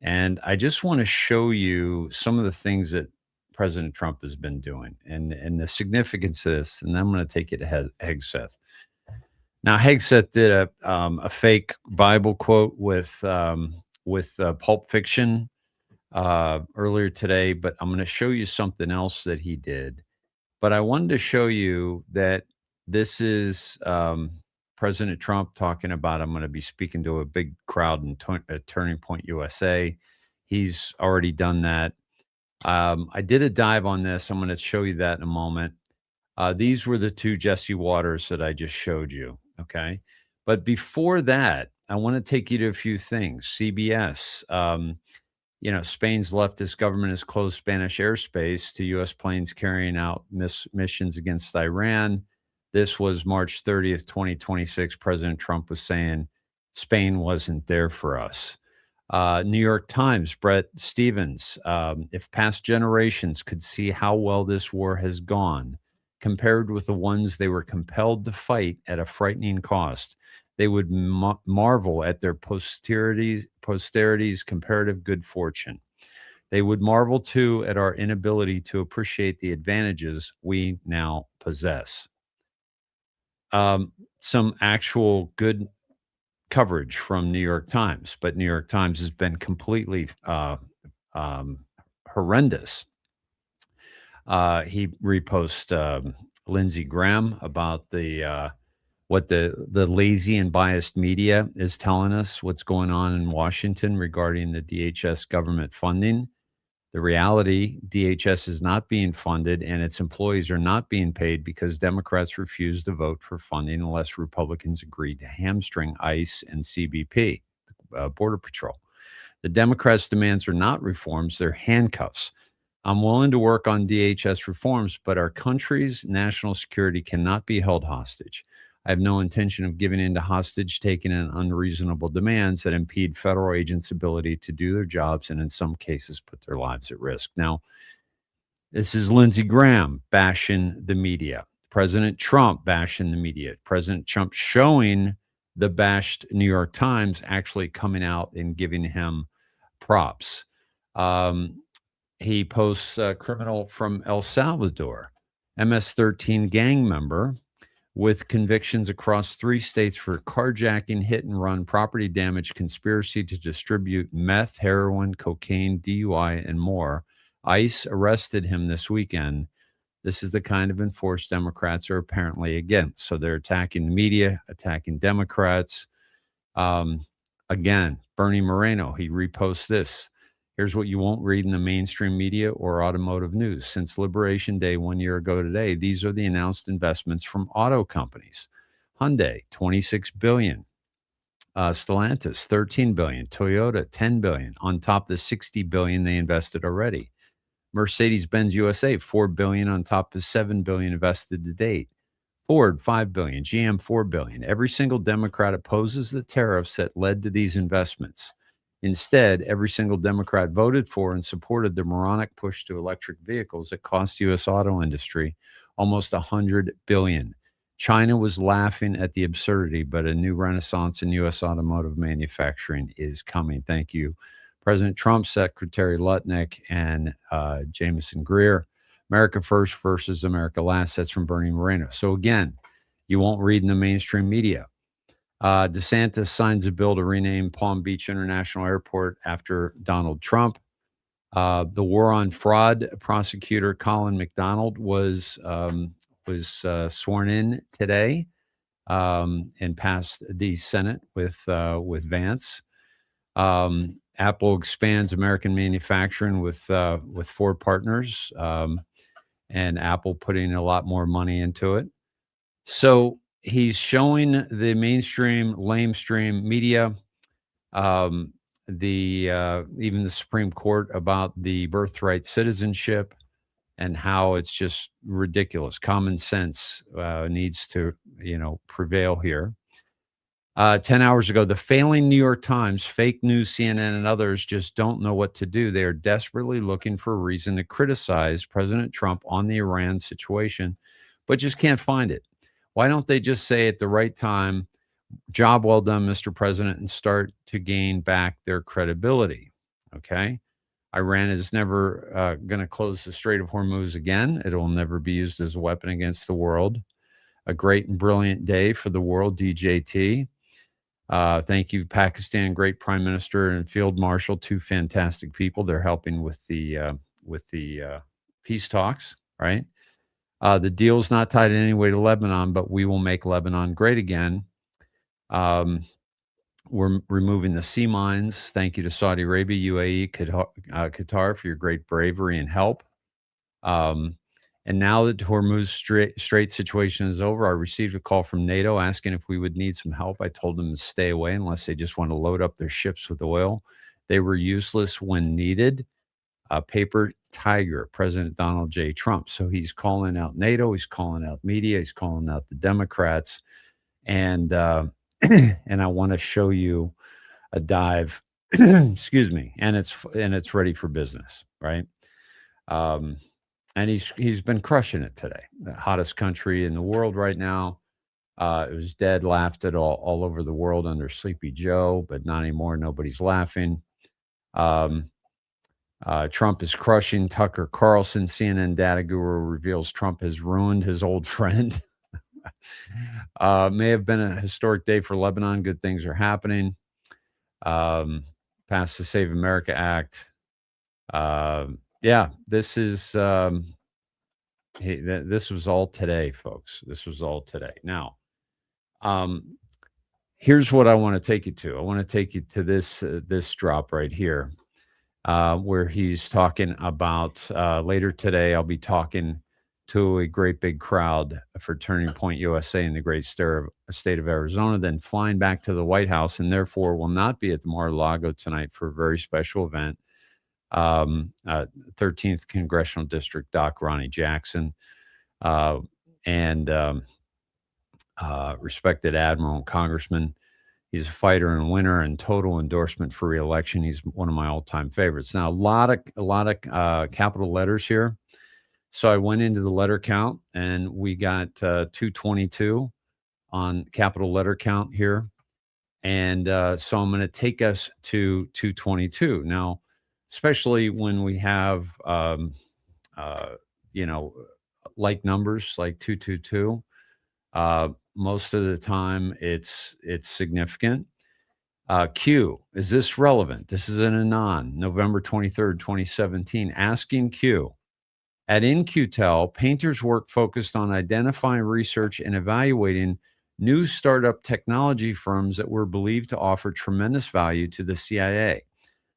S14: And I just want to show you some of the things that President Trump has been doing and the significance of this. And then I'm going to take you to Hegseth. Now, Hegseth did a fake Bible quote with Pulp Fiction earlier today, but I'm going to show you something else that he did. But I wanted to show you that this is President Trump talking about, I'm going to be speaking to a big crowd in Turning Point USA. He's already done that. I did a dive on this. I'm going to show you that in a moment. These were the two Jesse Waters that I just showed you. Okay. But before that, I want to take you to a few things. CBS, Spain's leftist government has closed Spanish airspace to U.S. planes carrying out missions against Iran. This was March 30th, 2026. President Trump was saying Spain wasn't there for us. New York Times, Brett Stevens, if past generations could see how well this war has gone, compared with the ones they were compelled to fight at a frightening cost, they would marvel at their posterity's comparative good fortune. They would marvel, too, at our inability to appreciate the advantages we now possess. Some actual good coverage from New York Times, but New York Times has been completely horrendous. He reposts Lindsey Graham about the what the lazy and biased media is telling us, what's going on in Washington regarding the DHS government funding. The reality, DHS is not being funded and its employees are not being paid because Democrats refuse to vote for funding unless Republicans agree to hamstring ICE and CBP, Border Patrol. The Democrats' demands are not reforms, they're handcuffs. I'm willing to work on DHS reforms, but our country's national security cannot be held hostage. I have no intention of giving in to hostage-taking and unreasonable demands that impede federal agents' ability to do their jobs and in some cases put their lives at risk. Now, this is Lindsey Graham bashing the media. President Trump bashing the media. President Trump showing the bashed New York Times actually coming out and giving him props. He posts a criminal from El Salvador, MS-13 gang member with convictions across 3 states for carjacking, hit and run, property damage, conspiracy to distribute meth, heroin, cocaine, DUI, and more. ICE arrested him this weekend. This is the kind of enforce Democrats are apparently against. So they're attacking the media, attacking Democrats. Again, Bernie Moreno, he reposts this. Here's what you won't read in the mainstream media or automotive news. Since Liberation Day 1 year ago today, these are the announced investments from auto companies. Hyundai, $26 billion. Stellantis, $13 billion. Toyota, $10 billion. On top of the $60 billion they invested already. Mercedes-Benz USA, $4 billion on top of $7 billion invested to date. Ford, $5 billion. GM, $4 billion. Every single Democrat opposes the tariffs that led to these investments. Instead, every single Democrat voted for and supported the moronic push to electric vehicles that cost the U.S. auto industry almost $100 billion. China was laughing at the absurdity, but a new renaissance in U.S. automotive manufacturing is coming. Thank you, President Trump, Secretary Lutnick, and Jameson Greer. America First versus America Last. That's from Bernie Moreno. So again, you won't read in the mainstream media. DeSantis signs a bill to rename Palm Beach International Airport after Donald Trump. The war on fraud prosecutor Colin McDonald was sworn in today and passed the Senate with Vance. Apple expands American manufacturing with 4 partners, and Apple putting a lot more money into it. So he's showing the mainstream, lamestream media, even the Supreme Court about the birthright citizenship and how it's just ridiculous. Common sense needs to, prevail here. 10 hours ago, the failing New York Times, fake news, CNN, and others just don't know what to do. They are desperately looking for a reason to criticize President Trump on the Iran situation, but just can't find it. Why don't they just say at the right time, job well done, Mr. President, and start to gain back their credibility? Okay. Iran is never going to close the Strait of Hormuz again. It will never be used as a weapon against the world. A great and brilliant day for the world, DJT. Thank you, Pakistan. Great Prime Minister and Field Marshal, 2 fantastic people. They're helping with the peace talks, right? The deal's not tied in any way to Lebanon, but we will make Lebanon great again. We're removing the sea mines. Thank you to Saudi Arabia, UAE, Qatar for your great bravery and help. And now that the Hormuz Strait situation is over, I received a call from NATO asking if we would need some help. I told them to stay away unless they just want to load up their ships with oil. They were useless when needed. Paper tiger, President Donald J. Trump. So he's calling out NATO. He's calling out media. He's calling out the Democrats. And and I want to show you a dive. Excuse me. And it's ready for business, right? And he's been crushing it today. The hottest country in the world right now. It was dead, laughed at all over the world under Sleepy Joe, but not anymore. Nobody's laughing. Trump is crushing Tucker Carlson. CNN data guru reveals Trump has ruined his old friend. May have been a historic day for Lebanon. Good things are happening. Passed the Save America Act. Yeah, this is this was all today, folks. This was all today. Now, Here's what I want to take you to. I want to take you to this drop right here, where he's talking about later today. I'll be talking to a great big crowd for Turning Point USA in the great state of Arizona, then flying back to the White House, and therefore will not be at the Mar-a-Lago tonight for a very special event. 13th Congressional District Doc Ronnie Jackson, and respected Admiral and Congressman. He's a fighter and winner and total endorsement for reelection. He's one of my all-time favorites. Now, a lot of capital letters here. So I went into the letter count, and we got 222 on capital letter count here. And so I'm going to take us to 222. Now, especially when we have, like numbers like 222, most of the time it's significant. Q, is this relevant? This is an anon, November 23rd, 2017, asking Q. At In-Q-Tel, Painter's work focused on identifying, research, and evaluating new startup technology firms that were believed to offer tremendous value to the CIA,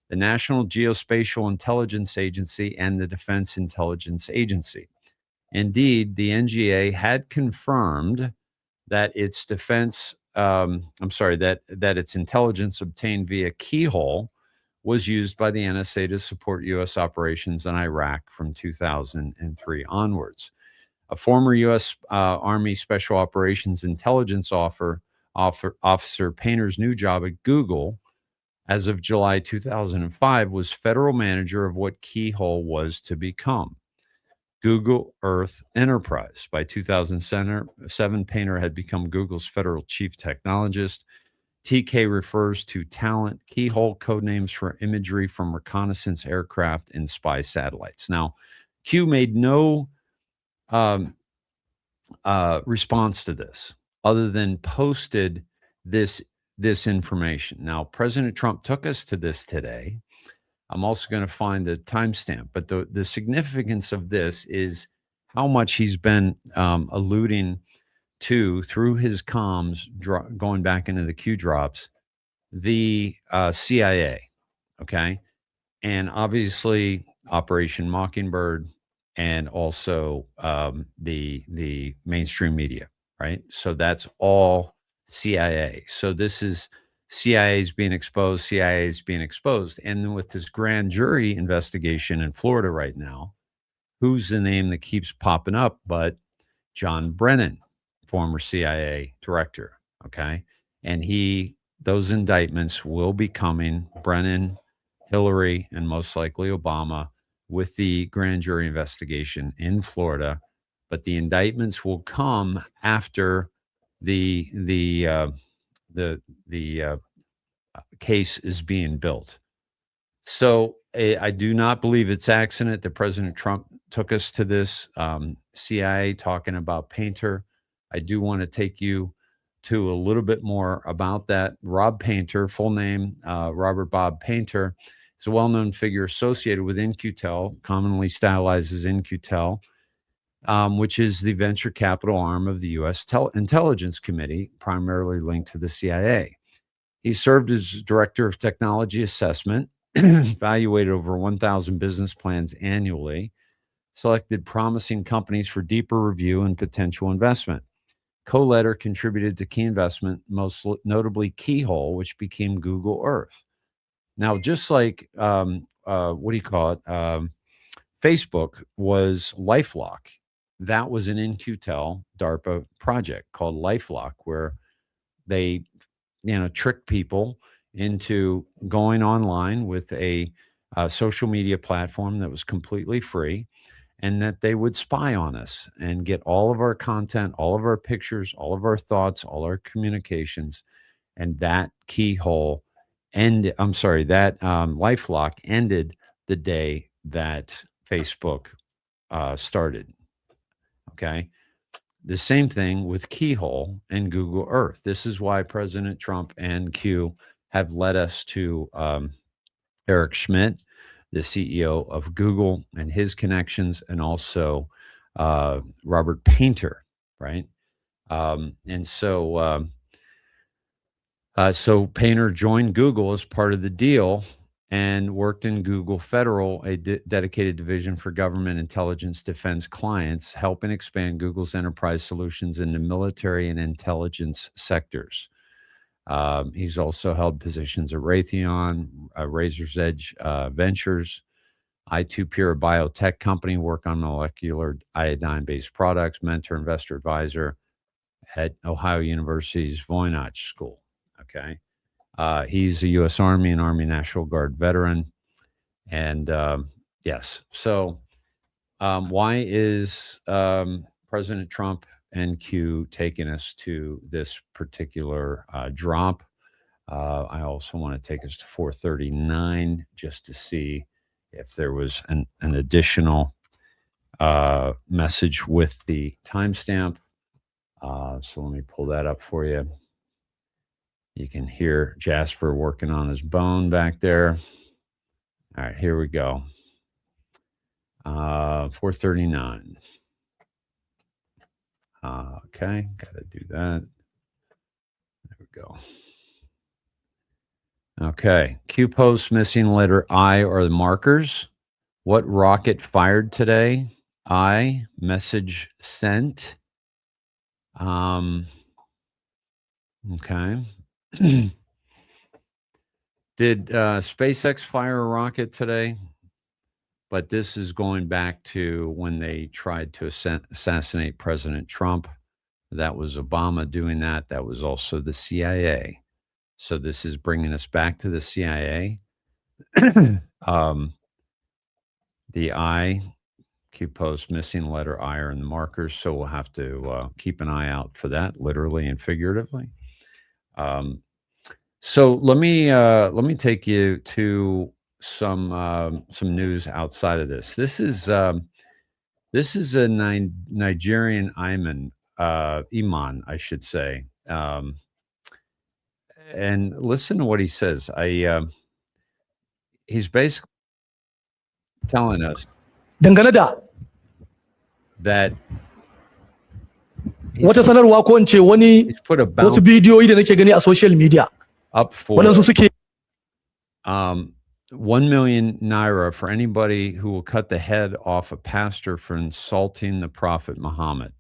S14: the National Geospatial Intelligence Agency, and the Defense Intelligence Agency. Indeed, the NGA had confirmed that its that its intelligence obtained via Keyhole was used by the NSA to support U.S. operations in Iraq from 2003 onwards. A former U.S. Army Special Operations Intelligence officer, Painter's new job at Google as of July 2005 was federal manager of what Keyhole was to become, Google Earth Enterprise. By 2007, Painter had become Google's federal chief technologist. TK refers to talent, Keyhole codenames for imagery from reconnaissance aircraft and spy satellites. Now, Q made no response to this other than posted this information. Now, President Trump took us to this today. I'm also going to find the timestamp, but the significance of this is how much he's been alluding to through his comms, going back into the Q drops, the CIA, okay? And obviously Operation Mockingbird, and also the mainstream media, right? So that's all CIA. So this is CIA's being exposed, CIA's being exposed. And then with this grand jury investigation in Florida right now, who's the name that keeps popping up but John Brennan, former CIA director, okay? And those indictments will be coming, Brennan, Hillary, and most likely Obama, with the grand jury investigation in Florida. But the indictments will come after the case is being built. So I do not believe it's accident that President Trump took us to this CIA talking about Painter. I do want to take you to a little bit more about that. Rob Painter, full name, Robert Bob Painter, is a well-known figure associated with In-Q-Tel, commonly stylized as In-Q-Tel, which is the venture capital arm of the U.S. Intelligence Committee, primarily linked to the CIA. He served as director of technology assessment, evaluated over 1,000 business plans annually, selected promising companies for deeper review and potential investment. Co-letter contributed to key investment, most notably Keyhole, which became Google Earth. Now, just like, Facebook was LifeLock. That was an In-Q-Tel DARPA project called LifeLock, where they, tricked people into going online with a social media platform that was completely free, and that they would spy on us and get all of our content, all of our pictures, all of our thoughts, all our communications. And that Keyhole LifeLock ended the day that Facebook started. Okay. The same thing with Keyhole and Google Earth. This is why President Trump and Q have led us to Eric Schmidt, the CEO of Google, and his connections, and also Robert Painter, right? And so Painter joined Google as part of the deal and worked in Google Federal, a dedicated division for government intelligence defense clients, helping expand Google's enterprise solutions into military and intelligence sectors. He's also held positions at Raytheon, Razor's Edge Ventures, I2Pure, a biotech company, work on molecular iodine-based products, mentor, investor advisor at Ohio University's Voynich School. Okay. He's a U.S. Army and Army National Guard veteran. And yes, so why is President Trump and Q taking us to this particular drop? I also want to take us to 439 just to see if there was an additional message with the timestamp. So let me pull that up for you. You can hear Jasper working on his bone back there. All right, here we go. 439. Okay, got to do that. There we go. Okay, Q posts missing letter I or the markers. What rocket fired today? I, message sent. Okay. Did SpaceX fire a rocket today? But this is going back to when they tried to assassinate President Trump. That was Obama doing that. That was also the CIA. So this is bringing us back to the CIA. The I, Q post missing letter I are in the markers. So we'll have to keep an eye out for that, literally and figuratively. So let me take you to some news outside of this. This is a Nigerian Imam, I should say. And listen to what he says. He's basically telling us that
S4: wata sanarwa ko in ce wani wasu bidiyoyi da nake gani a social media
S14: up for
S4: waɗansu suke
S14: 1 million naira for anybody who will cut the head off a pastor for insulting the Prophet Muhammad.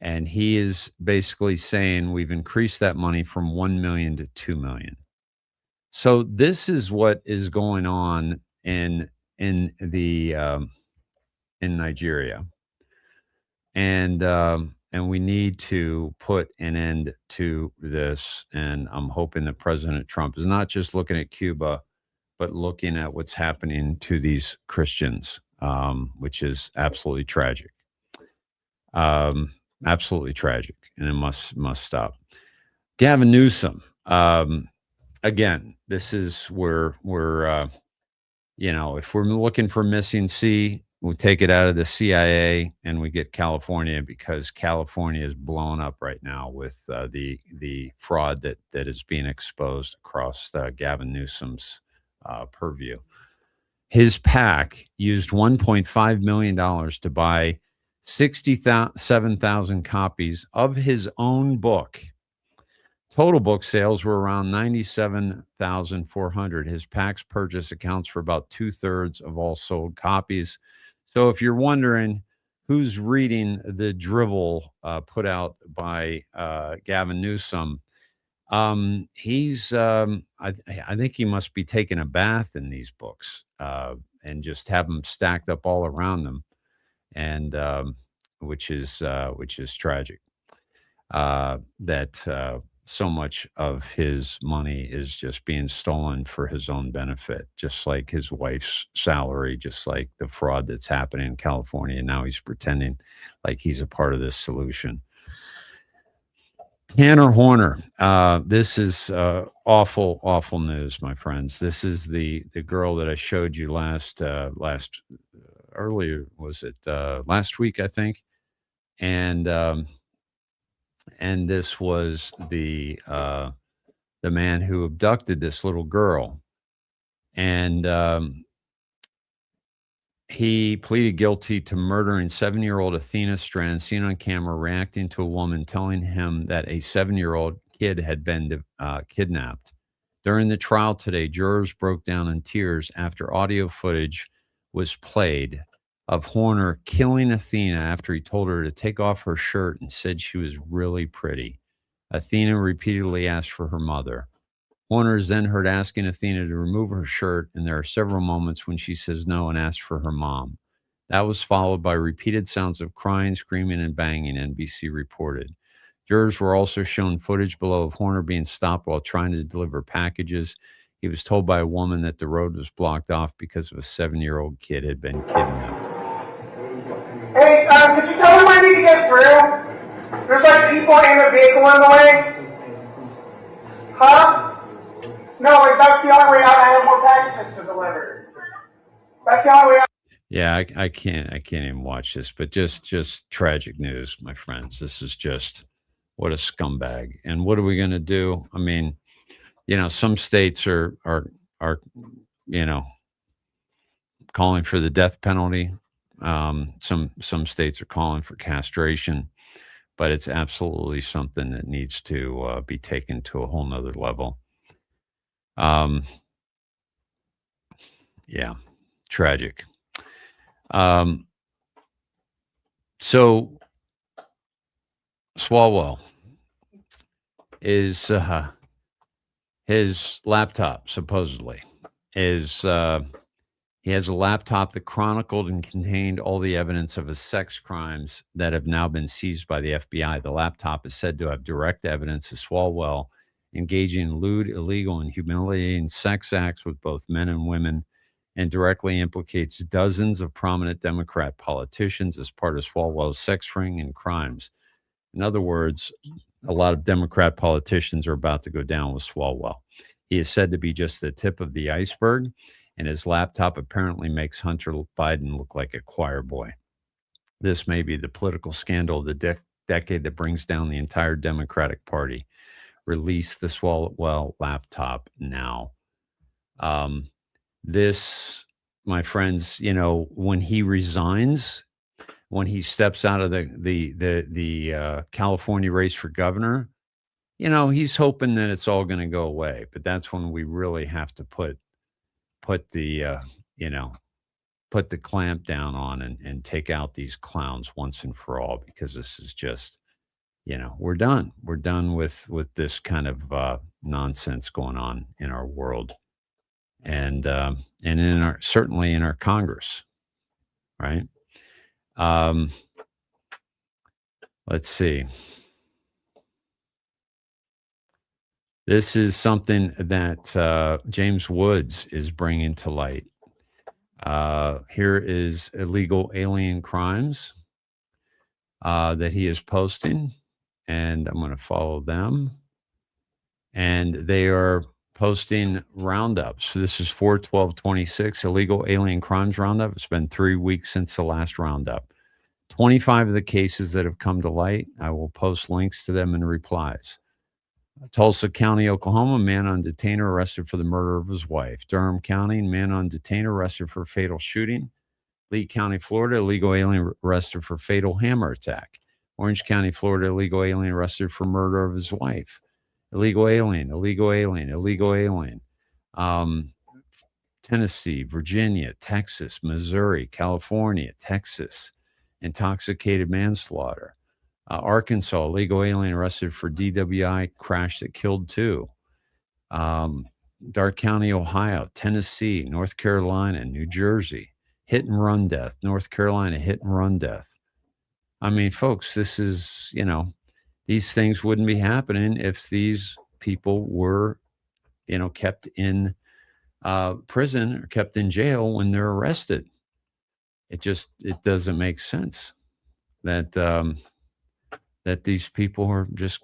S14: And he is basically saying we've increased that money from 1 million to 2 million. So this is what is going on in Nigeria. And we need to put an end to this. And I'm hoping that President Trump is not just looking at Cuba, but looking at what's happening to these Christians, which is absolutely tragic. Absolutely tragic. And it must stop. Gavin Newsom, again, this is where we're, if we're looking for missing C, we'll take it out of the CIA and we get California, because California is blown up right now with the fraud that is being exposed across Gavin Newsom's purview. His PAC used $1.5 million to buy 67,000 copies of his own book. Total book sales were around 97,400. His PAC's purchase accounts for about 2/3 of all sold copies. So if you're wondering who's reading the drivel put out by Gavin Newsom, he's I think he must be taking a bath in these books and just have them stacked up all around them, and which is tragic. That so much of his money is just being stolen for his own benefit, just like his wife's salary, just like the fraud that's happening in California. Now he's pretending like he's a part of this solution. Tanner Horner, this is awful, awful news, my friends. This is the girl that I showed you last week, I think, and this was the man who abducted this little girl, and He pleaded guilty to murdering 7-year-old Athena Strand, seen on camera reacting to a woman telling him that a 7-year-old kid had been kidnapped. During the trial today, jurors broke down in tears after audio footage was played of Horner killing Athena after he told her to take off her shirt and said she was really pretty. Athena repeatedly asked for her mother. Horner is then heard asking Athena to remove her shirt, and there are several moments when she says no and asks for her mom. That was followed by repeated sounds of crying, screaming, and banging, NBC reported. Jurors were also shown footage below of Horner being stopped while trying to deliver packages. He was told by a woman that the road was blocked off because of a 7-year-old kid had been kidnapped.
S1: Hey, could you tell me when I need to get through? There's like people in the vehicle in the way. Huh? No, that's the only way out. I have more packages to deliver. That's the only way out.
S14: Yeah, I can't even watch this, but just tragic news, my friends. This is just what a scumbag. And what are we going to do? I mean, some states are calling for the death penalty. Some states are calling for castration, but it's absolutely something that needs to be taken to a whole nother level. Yeah, tragic. So Swalwell is his laptop supposedly is he has a laptop that chronicled and contained all the evidence of his sex crimes that have now been seized by the FBI. The laptop is said to have direct evidence of Swalwell engaging in lewd, illegal, and humiliating sex acts with both men and women, and directly implicates dozens of prominent Democrat politicians as part of Swalwell's sex ring and crimes. In other words, a lot of Democrat politicians are about to go down with Swalwell. He is said to be just the tip of the iceberg, and his laptop apparently makes Hunter Biden look like a choir boy. This may be the political scandal of the decade that brings down the entire Democratic Party. Release the Swalwell laptop now. This, my friends, when he resigns, when he steps out of the California race for governor, he's hoping that it's all going to go away. But that's when we really have to put the clamp down on and take out these clowns once and for all, because this is just, we're done. We're done with this kind of nonsense going on in our world, and certainly in our Congress, right? Let's see. This is something that James Woods is bringing to light. Here is illegal alien crimes that he is posting, and I'm going to follow them. And they are posting roundups. So this is 4/12/26, illegal alien crimes roundup. It's been 3 weeks since the last roundup. 25 of the cases that have come to light, I will post links to them in replies. Tulsa County, Oklahoma, man on detainer arrested for the murder of his wife. Durham County, man on detainer arrested for fatal shooting. Lee County, Florida, illegal alien arrested for fatal hammer attack. Orange County, Florida, illegal alien arrested for murder of his wife. Illegal alien. Tennessee, Virginia, Texas, Missouri, California, Texas, intoxicated manslaughter. Arkansas, illegal alien arrested for DWI crash that killed 2. Dark County, Ohio, Tennessee, North Carolina, New Jersey, hit and run death. North Carolina, hit and run death. I mean, folks, this is, these things wouldn't be happening if these people were, kept in prison or kept in jail when they're arrested. It doesn't make sense that that these people are just,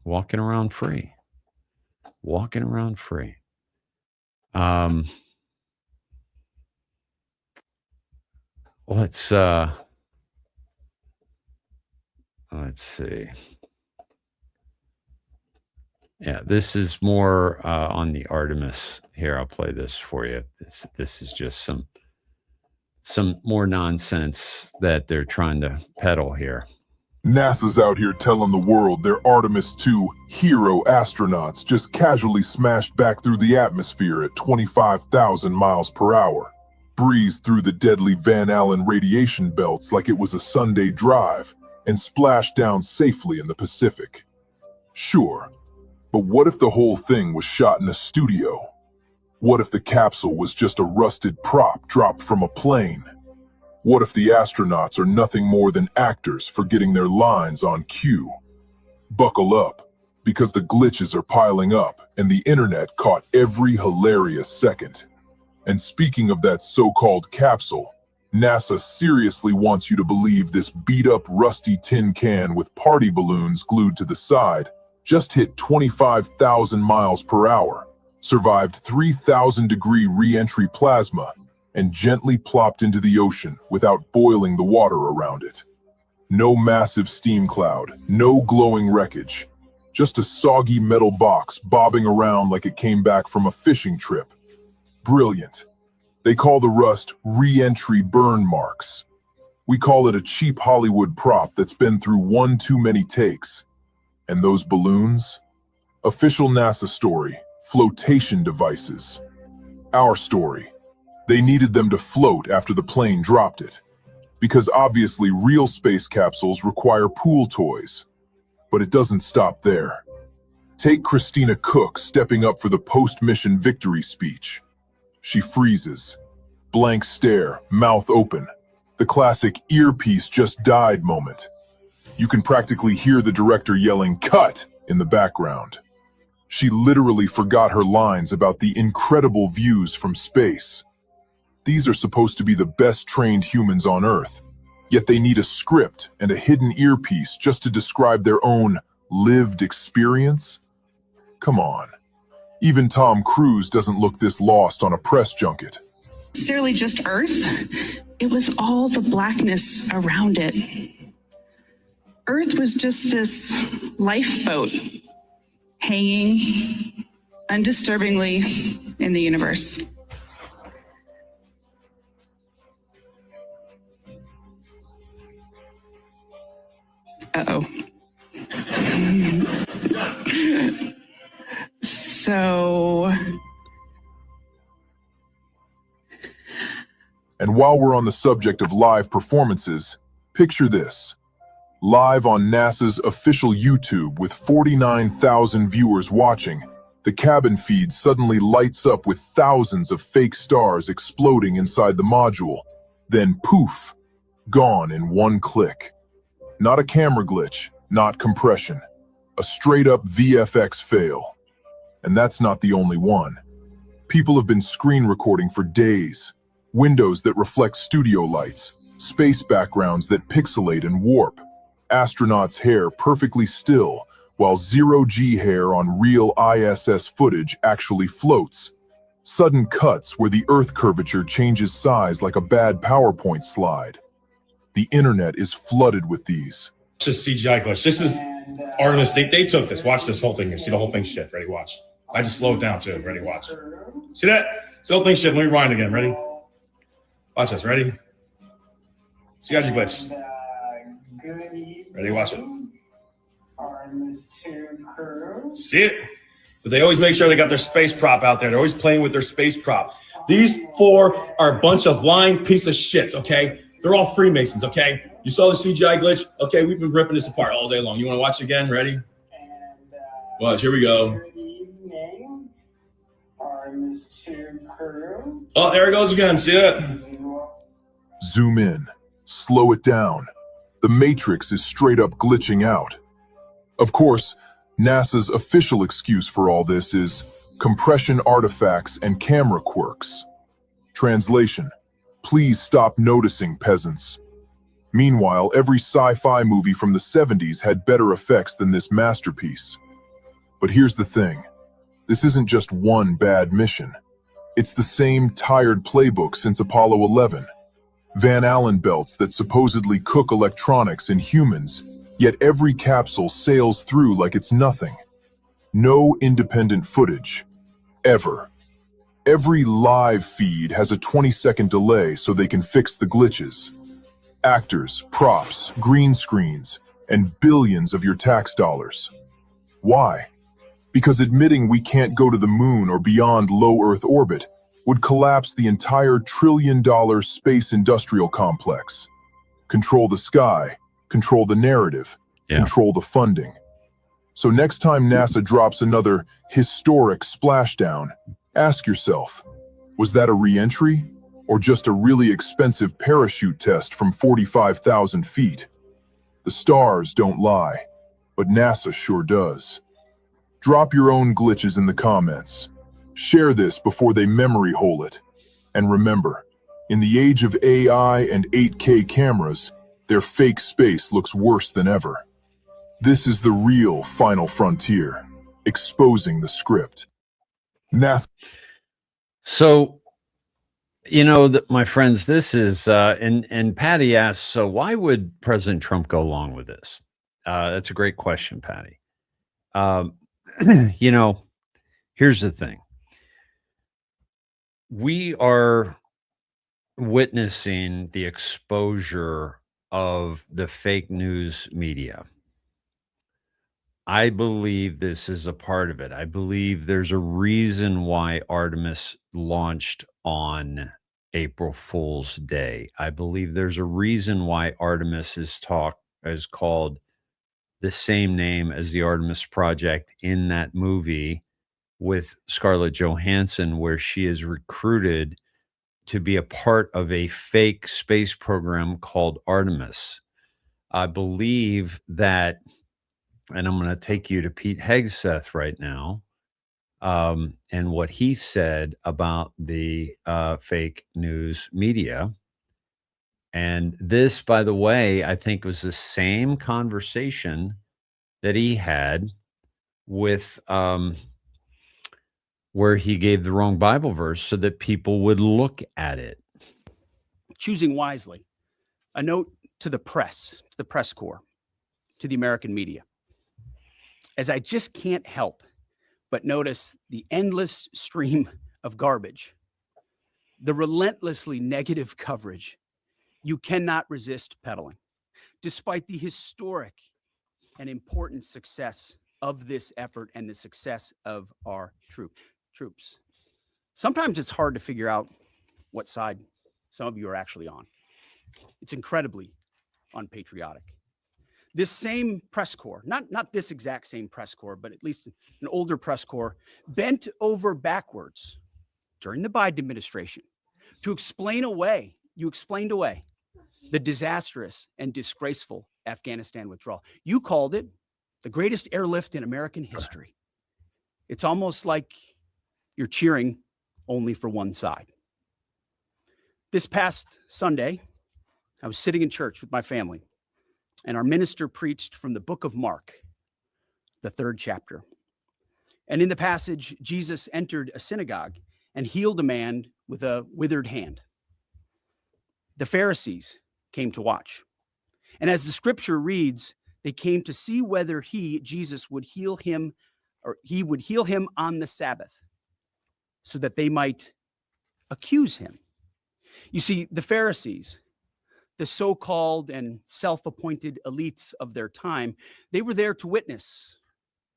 S14: walking around free. Let's see. Yeah, this is more on the Artemis. Here, I'll play this for you. This is just some more nonsense that they're trying to peddle here.
S5: NASA's out here telling the world their Artemis II hero astronauts just casually smashed back through the atmosphere at 25,000 miles per hour, breezed through the deadly Van Allen radiation belts like it was a Sunday drive, and splashed down safely in the Pacific. Sure, but what if the whole thing was shot in a studio? What if the capsule was just a rusted prop dropped from a plane? What if the astronauts are nothing more than actors forgetting their lines on cue? Buckle up, because the glitches are piling up and the internet caught every hilarious second. And speaking of that so-called capsule, NASA seriously wants you to believe this beat-up rusty tin can with party balloons glued to the side just hit 25,000 miles per hour, survived 3,000-degree re-entry plasma, and gently plopped into the ocean without boiling the water around it. No massive steam cloud, no glowing wreckage, just a soggy metal box bobbing around like it came back from a fishing trip. Brilliant. They call the rust re-entry burn marks. We call it a cheap Hollywood prop that's been through one too many takes. And those balloons? Official NASA story, flotation devices. Our story. They needed them to float after the plane dropped it. Because obviously real space capsules require pool toys. But it doesn't stop there. Take Christina Cook stepping up for the post-mission victory speech. She freezes. Blank stare, mouth open. The classic earpiece just died moment. You can practically hear the director yelling, "Cut!" in the background. She literally forgot her lines about the incredible views from space. These are supposed to be the best trained humans on Earth, yet they need a script and a hidden earpiece just to describe their own lived experience? Come on. Even Tom Cruise doesn't look this lost on a press junket.
S7: Necessarily just Earth, it was all the blackness around it. Earth was just this lifeboat hanging undisturbingly in the universe. Uh-oh. So...
S5: And while we're on the subject of live performances, picture this. Live on NASA's official YouTube with 49,000 viewers watching, the cabin feed suddenly lights up with thousands of fake stars exploding inside the module. Then poof, gone in one click. Not a camera glitch, not compression. A straight-up VFX fail. And that's not the only one. People have been screen recording for days. Windows that reflect studio lights, space backgrounds that pixelate and warp, astronauts' hair perfectly still, while zero-G hair on real ISS footage actually floats. Sudden cuts where the Earth curvature changes size like a bad PowerPoint slide. The internet is flooded with these.
S4: It's just CGI glitch. This is Artemis. They took this. Watch this whole thing. You see the whole thing shit. Ready? Watch. I just slowed down too. Ready? Watch. See that? See the whole thing shit. Let me rewind again. Ready? Watch this. Ready? CGI glitch. Ready? Watch it. See it? But they always make sure they got their space prop out there. They're always playing with their space prop. These four are a bunch of lying piece of shits, okay? They're all Freemasons, okay? You saw the CGI glitch? Okay, we've been ripping this apart all day long. You want to watch it again? Ready? Watch, here we go. Oh, there it goes again. See it?
S5: Zoom in. Slow it down. The Matrix is straight up glitching out. Of course, NASA's official excuse for all this is compression artifacts and camera quirks. Translation: please stop noticing, peasants. Meanwhile, every sci-fi movie from the 70s had better effects than this masterpiece. But here's the thing. This isn't just one bad mission. It's the same tired playbook since Apollo 11. Van Allen belts that supposedly cook electronics in humans, yet every capsule sails through like it's nothing. No independent footage. Ever. Every live feed has a 20-second delay so they can fix the glitches. Actors, props, green screens, and billions of your tax dollars. Why? Because admitting we can't go to the moon or beyond low Earth orbit would collapse the entire trillion-dollar space industrial complex. Control the sky, control the narrative, control the funding. So next time NASA drops another historic splashdown, ask yourself, was that a re-entry or just a really expensive parachute test from 45,000 feet? The stars don't lie, but NASA sure does. Drop your own glitches in the comments. Share this before they memory hole it. And remember, in the age of AI and 8K cameras, their fake space looks worse than ever. This is the real final frontier, exposing the script. NASA.
S14: So, my friends, this is, and Patty asks, so why would President Trump go along with this? That's a great question, Patty. Here's the thing. We are witnessing the exposure of the fake news media. I believe this is a part of it. I believe there's a reason why Artemis launched on April Fool's Day. I believe there's a reason why Artemis is called the same name as the Artemis Project in that movie with Scarlett Johansson, where she is recruited to be a part of a fake space program called Artemis. I believe that, and I'm going to take you to Pete Hegseth right now, and what he said about the fake news media. And this, by the way, I think was the same conversation that he had with where he gave the wrong Bible verse so that people would look at it.
S8: Choosing wisely. A note to the press, to the press corps, to the American media. As I just can't help but notice the endless stream of garbage, the relentlessly negative coverage, you cannot resist peddling. Despite the historic and important success of this effort and the success of our troops. Sometimes it's hard to figure out what side some of you are actually on. It's incredibly unpatriotic. This same press corps, not this exact same press corps, but at least an older press corps, bent over backwards during the Biden administration to explain away, the disastrous and disgraceful Afghanistan withdrawal. You called it the greatest airlift in American history. It's almost like you're cheering only for one side. This past Sunday, I was sitting in church with my family, and our minister preached from the book of Mark, the 3rd chapter. And in the passage, Jesus entered a synagogue and healed a man with a withered hand. The Pharisees came to watch. And as the scripture reads, they came to see whether Jesus, would heal him, or he would heal him on the Sabbath, so that they might accuse him. You see, the Pharisees, the so-called and self-appointed elites of their time, they were there to witness,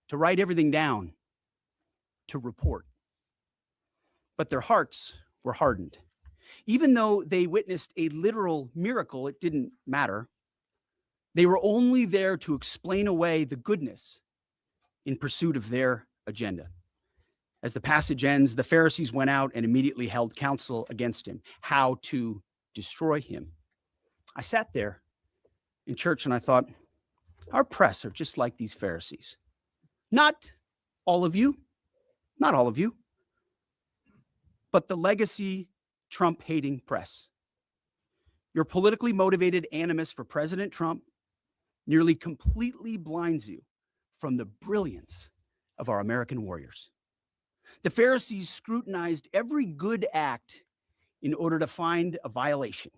S8: to write everything down, to report. But their hearts were hardened. Even though they witnessed a literal miracle, it didn't matter. They were only there to explain away the goodness in pursuit of their agenda. As the passage ends, the Pharisees went out and immediately held counsel against him, how to destroy him. I sat there in church and I thought, our press are just like these Pharisees. Not all of you, but the legacy Trump-hating press. Your politically motivated animus for President Trump nearly completely blinds you from the brilliance of our American warriors. The Pharisees scrutinized every good act in order to find a violation,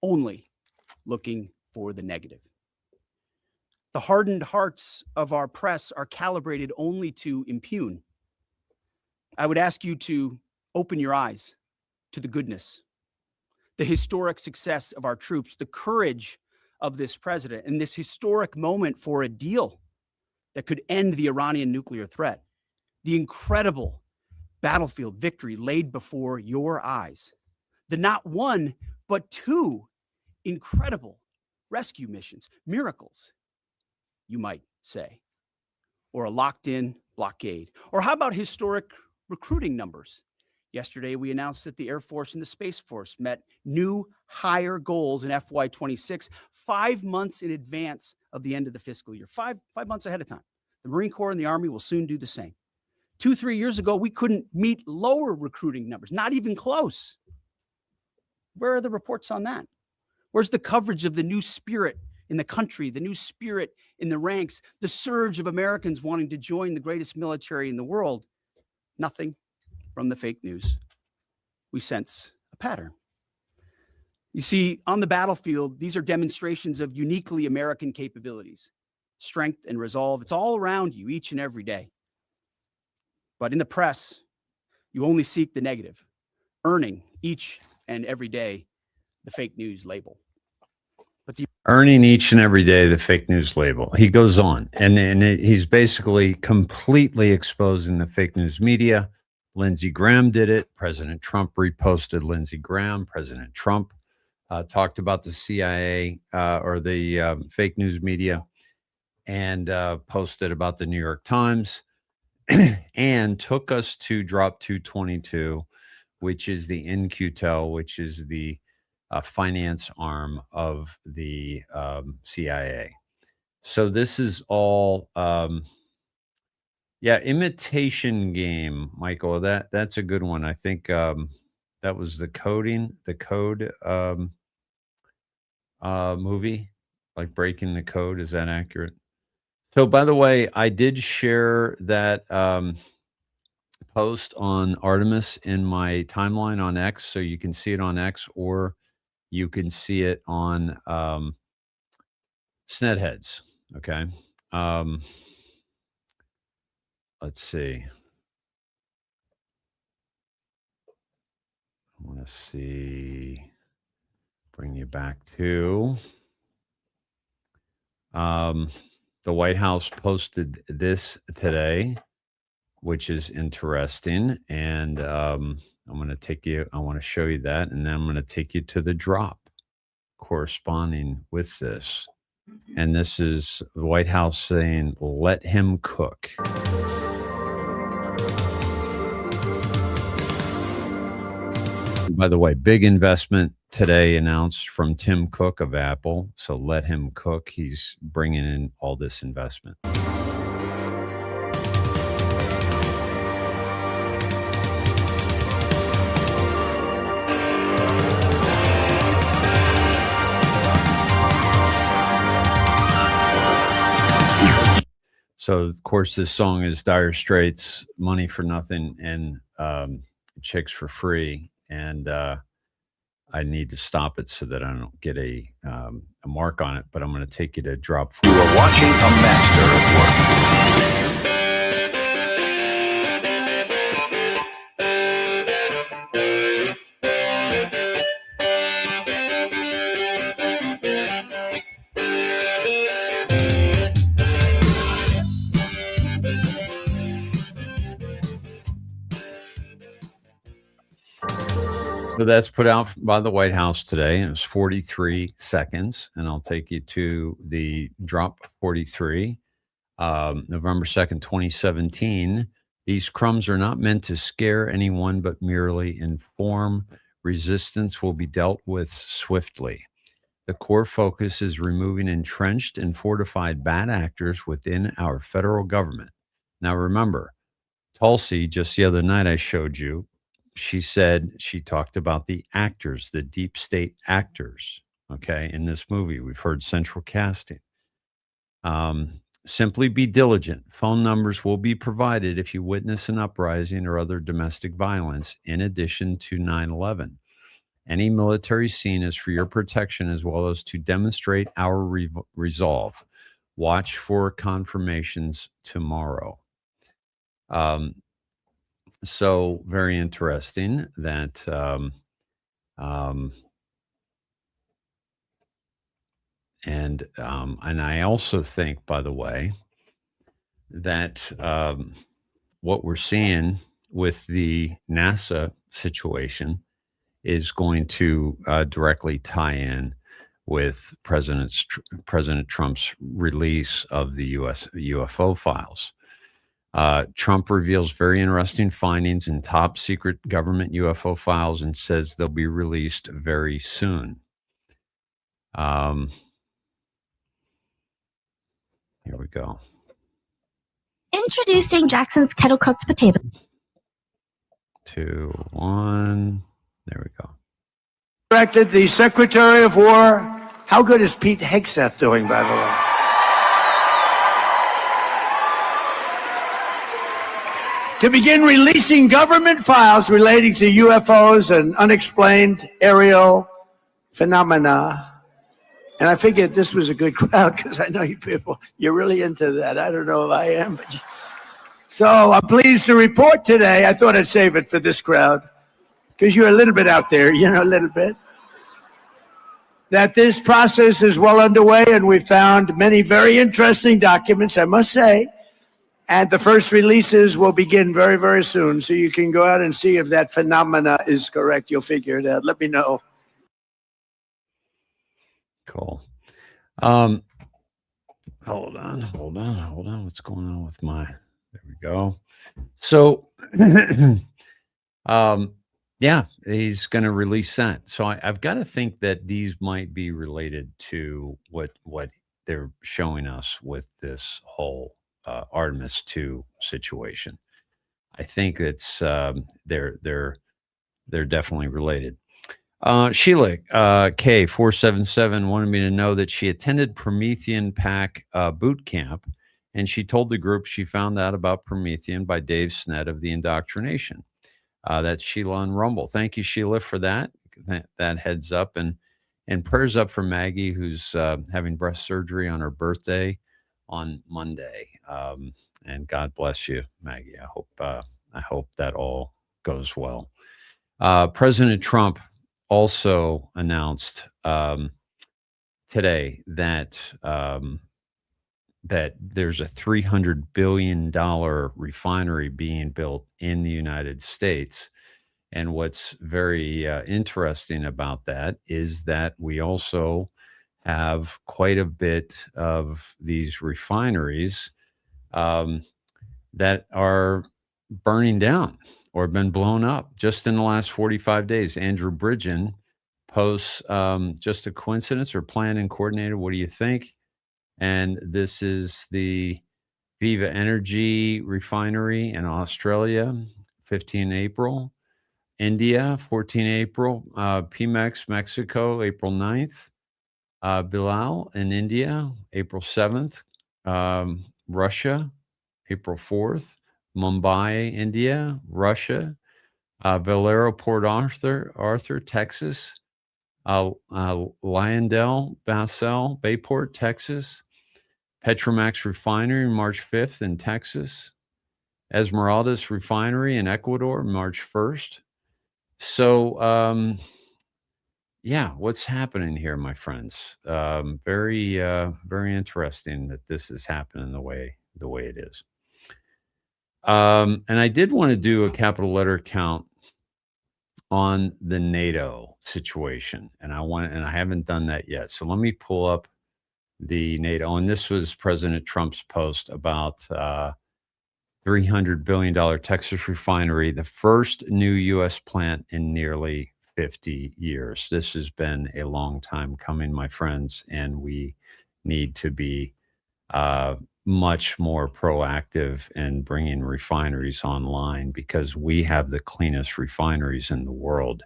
S8: only looking for the negative. The hardened hearts of our press are calibrated only to impugn. I would ask you to open your eyes to the goodness, the historic success of our troops, the courage of this president, and this historic moment for a deal that could end the Iranian nuclear threat, the incredible battlefield victory laid before your eyes, the not one, but two incredible rescue missions, miracles, you might say, or a locked-in blockade. Or how about historic recruiting numbers? Yesterday, we announced that the Air Force and the Space Force met new higher goals in FY26, 5 months in advance of the end of the fiscal year, five months ahead of time. The Marine Corps and the Army will soon do the same. 2-3 years ago, we couldn't meet lower recruiting numbers, not even close. Where are the reports on that? Where's the coverage of the new spirit in the country, the new spirit in the ranks, the surge of Americans wanting to join the greatest military in the world? Nothing from the fake news. We sense a pattern. You see, on the battlefield, these are demonstrations of uniquely American capabilities, strength and resolve. It's all around you each and every day. But in the press, you only seek the negative, earning each and every day the fake news label. But
S14: Earning each and every day the fake news label. He goes on, and he's basically completely exposing the fake news media. Lindsey Graham did it. President Trump reposted Lindsey Graham. President Trump talked about the CIA or the fake news media and posted about the New York Times and took us to Drop 222, which is the In-Q-Tel, which is the finance arm of the CIA. So this is all, imitation game, Michael. That's a good one. I think that was the Code movie, like Breaking the Code. Is that accurate? So, by the way, I did share that post on Artemis in my timeline on X, so you can see it on X, or you can see it on Snedheads. Okay. Let's see. I want to see. Bring you back to. The White House posted this today, which is interesting. And I'm going to take you, I want to show you that. And then I'm going to take you to the drop corresponding with this. And this is the White House saying, let him cook. By the way, big investment today announced from Tim Cook of Apple. So let him cook. He's bringing in all this investment. So, of course, this song is Dire Straits, Money for Nothing, and Chicks for Free. And I need to stop it so that I don't get a mark on it, but I'm going to take you to drop 4.
S6: You are watching a master at work.
S14: So that's put out by the White House today, and it was 43 seconds. And I'll take you to the drop 43, November 2nd, 2017. These crumbs are not meant to scare anyone, but merely inform. Resistance will be dealt with swiftly. The core focus is removing entrenched and fortified bad actors within our federal government. Now, remember, Tulsi, just the other night I showed you, she talked about the actors, the deep state actors, okay, in this movie. We've heard central casting. Simply be diligent. Phone numbers will be provided if you witness an uprising or other domestic violence, in addition to 9/11. Any military scene is for your protection as well as to demonstrate our resolve. Watch for confirmations tomorrow. So very interesting that and I also think, by the way, that what we're seeing with the NASA situation is going to directly tie in with President Trump's release of the U.S. UFO files. Trump reveals very interesting findings in top secret government UFO files and says they'll be released very soon. Here we go.
S2: Introducing Jackson's kettle cooked potato.
S14: 2, 1. There we go.
S10: Directed the Secretary of War. How good is Pete Hegseth doing, by the way? To begin releasing government files relating to UFOs and unexplained aerial phenomena. And I figured this was a good crowd because I know you people, you're really into that. I don't know if I am, but so I'm pleased to report today. I thought I'd save it for this crowd because you're a little bit out there, you know, a little bit. That this process is well underway, and we found many very interesting documents, I must say. And the first releases will begin very, very soon. So you can go out and see if that phenomena is correct. You'll figure it out. Let me know.
S14: Cool. Hold on. What's going on with my, there we go. So, yeah, he's going to release that. So I've got to think that these might be related to what they're showing us with this whole Artemis 2 situation. I think it's they're definitely related. Sheila K 477 wanted me to know that she attended Promethean Pack boot camp, and she told the group she found out about Promethean by Dave Sned of the IndoctriNATION. That's Sheila on Rumble. Thank you, Sheila, for that heads up, and prayers up for Maggie, who's having breast surgery on her birthday on Monday. And God bless you, Maggie. I hope that all goes well. President Trump also announced today that that there's a $300 billion refinery being built in the United States. And what's very interesting about that is that we also have quite a bit of these refineries that are burning down or been blown up just in the last 45 days. Andrew Bridgen posts, just a coincidence or planned and coordinated? What do you think? And this is the Viva Energy refinery in Australia, 15 April. India, 14 April. Pemex, Mexico, April 9th. Bilal in India, April 7th. Russia, April 4th. Mumbai, India, Russia. Valero, Port Arthur, Texas. Lyondell, Basel, Bayport, Texas. Petromax Refinery, March 5th in Texas. Esmeraldas Refinery in Ecuador, March 1st. So, yeah, what's happening here, my friends? Very interesting that this is happening the way it is. And I did want to do a capital letter count on the NATO situation, and I haven't done that yet. So let me pull up the NATO, and this was President Trump's post about $300 billion Texas refinery, the first new U.S. plant in nearly 50 years. This has been a long time coming, my friends, and we need to be much more proactive in bringing refineries online because we have the cleanest refineries in the world.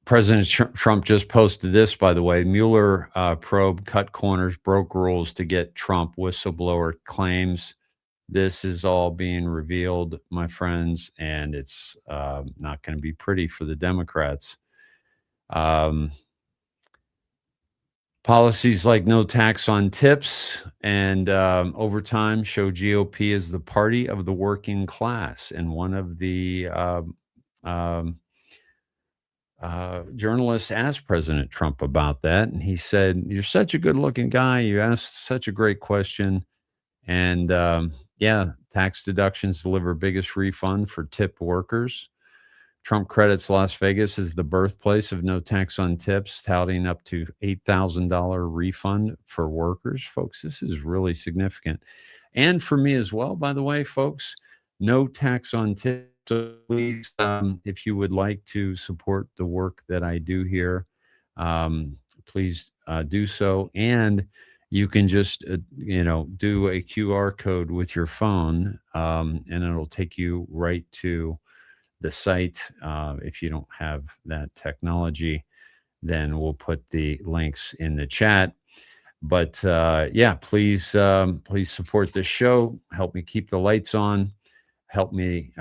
S14: President Trump just posted this, by the way. Mueller probe cut corners, broke rules to get Trump whistleblower claims. This is all being revealed, my friends, and it's not going to be pretty for the Democrats. Policies like no tax on tips and overtime show GOP is the party of the working class. And one of the journalists asked President Trump about that, and he said, "You're such a good-looking guy. You asked such a great question." And yeah, tax deductions deliver biggest refund for tip workers. Trump credits Las Vegas as the birthplace of no tax on tips, touting up to $8,000 refund for workers. Folks, this is really significant. And for me as well, by the way, folks, no tax on tips. So please, if you would like to support the work that I do here, please do so. And you can just, do a QR code with your phone, and it'll take you right to the site. If you don't have that technology, then we'll put the links in the chat. But yeah, please support this show. Help me keep the lights on. Help me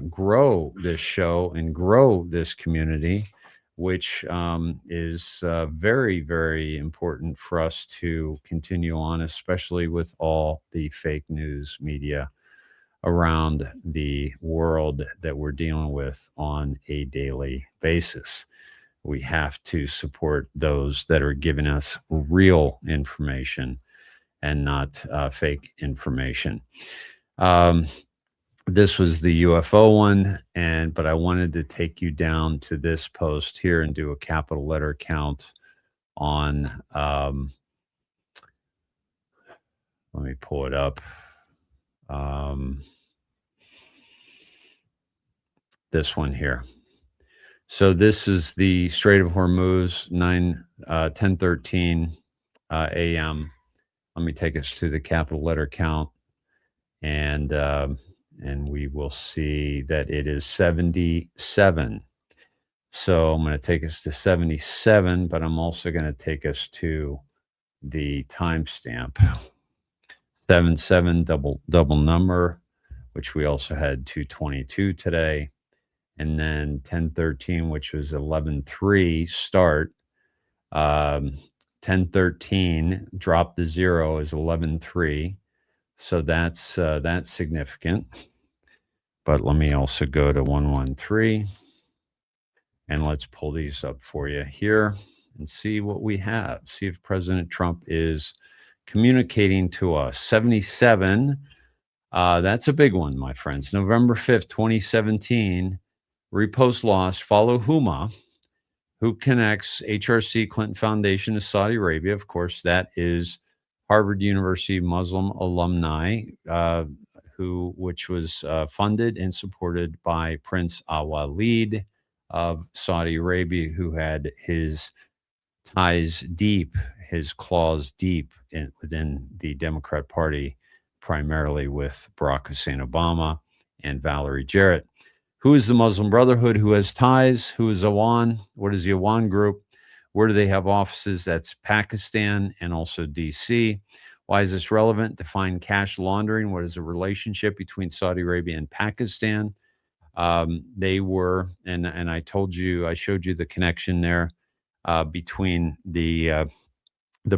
S14: grow this show and grow this community, which is very, very important for us to continue on, especially with all the fake news media around the world that we're dealing with on a daily basis. We have to support those that are giving us real information and not fake information. This was the UFO one, but I wanted to take you down to this post here and do a capital letter count on, let me pull it up. This one here. So this is the Strait of Hormuz, 10:13 a.m. Let me take us to the capital letter count, and we will see that it is 77. So I'm going to take us to 77, but I'm also going to take us to the timestamp. 77 double number, which we also had 222 today. And then 10:13, which was 11:3 start. 10:13 drop the zero is 11:3. So that's significant. But let me also go to 113, and let's pull these up for you here and see what we have. See if President Trump is communicating to us. 77. That's a big one, my friends. November 5th, 2017. Repost lost. Follow Huma, who connects HRC Clinton Foundation to Saudi Arabia. Of course, that is Harvard University Muslim alumni, which was funded and supported by Prince Al-Walid of Saudi Arabia, who had his ties deep, his claws deep within the Democrat Party, primarily with Barack Hussein Obama and Valerie Jarrett. Who is the Muslim Brotherhood? Who has ties? Who is Awan? What is the Awan group? Where do they have offices? That's Pakistan and also DC. Why is this relevant? Define cash laundering. What is the relationship between Saudi Arabia and Pakistan? They were, and I showed you the connection there between the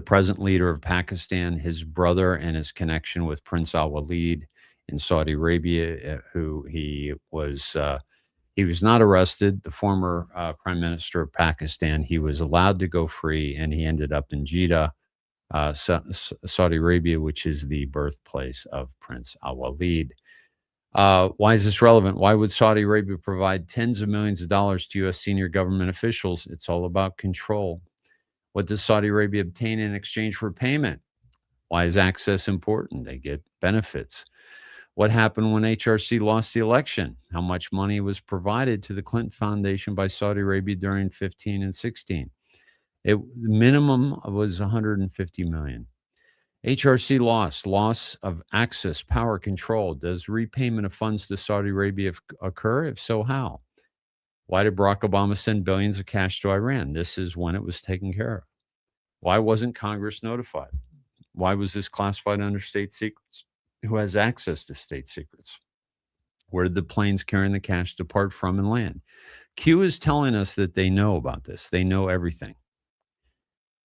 S14: present leader of Pakistan, his brother, and his connection with Prince Al-Walid in Saudi Arabia, who he was not arrested. The former prime minister of Pakistan, he was allowed to go free, and he ended up in Jeddah, Saudi Arabia, which is the birthplace of Prince Al-Walid. Why is this relevant? Why would Saudi Arabia provide tens of millions of dollars to U.S. senior government officials? It's all about control. What does Saudi Arabia obtain in exchange for payment? Why is access important? They get benefits. What happened when HRC lost the election? How much money was provided to the Clinton Foundation by Saudi Arabia during 15 and 16? The minimum was $150 million. HRC loss of access, power, control. Does repayment of funds to Saudi Arabia occur? If so, how? Why did Barack Obama send billions of cash to Iran? This is when it was taken care of. Why wasn't Congress notified? Why was this classified under state secrets? Who has access to state secrets? Where did the planes carrying the cash depart from and land? Q is telling us that they know about this. They know everything.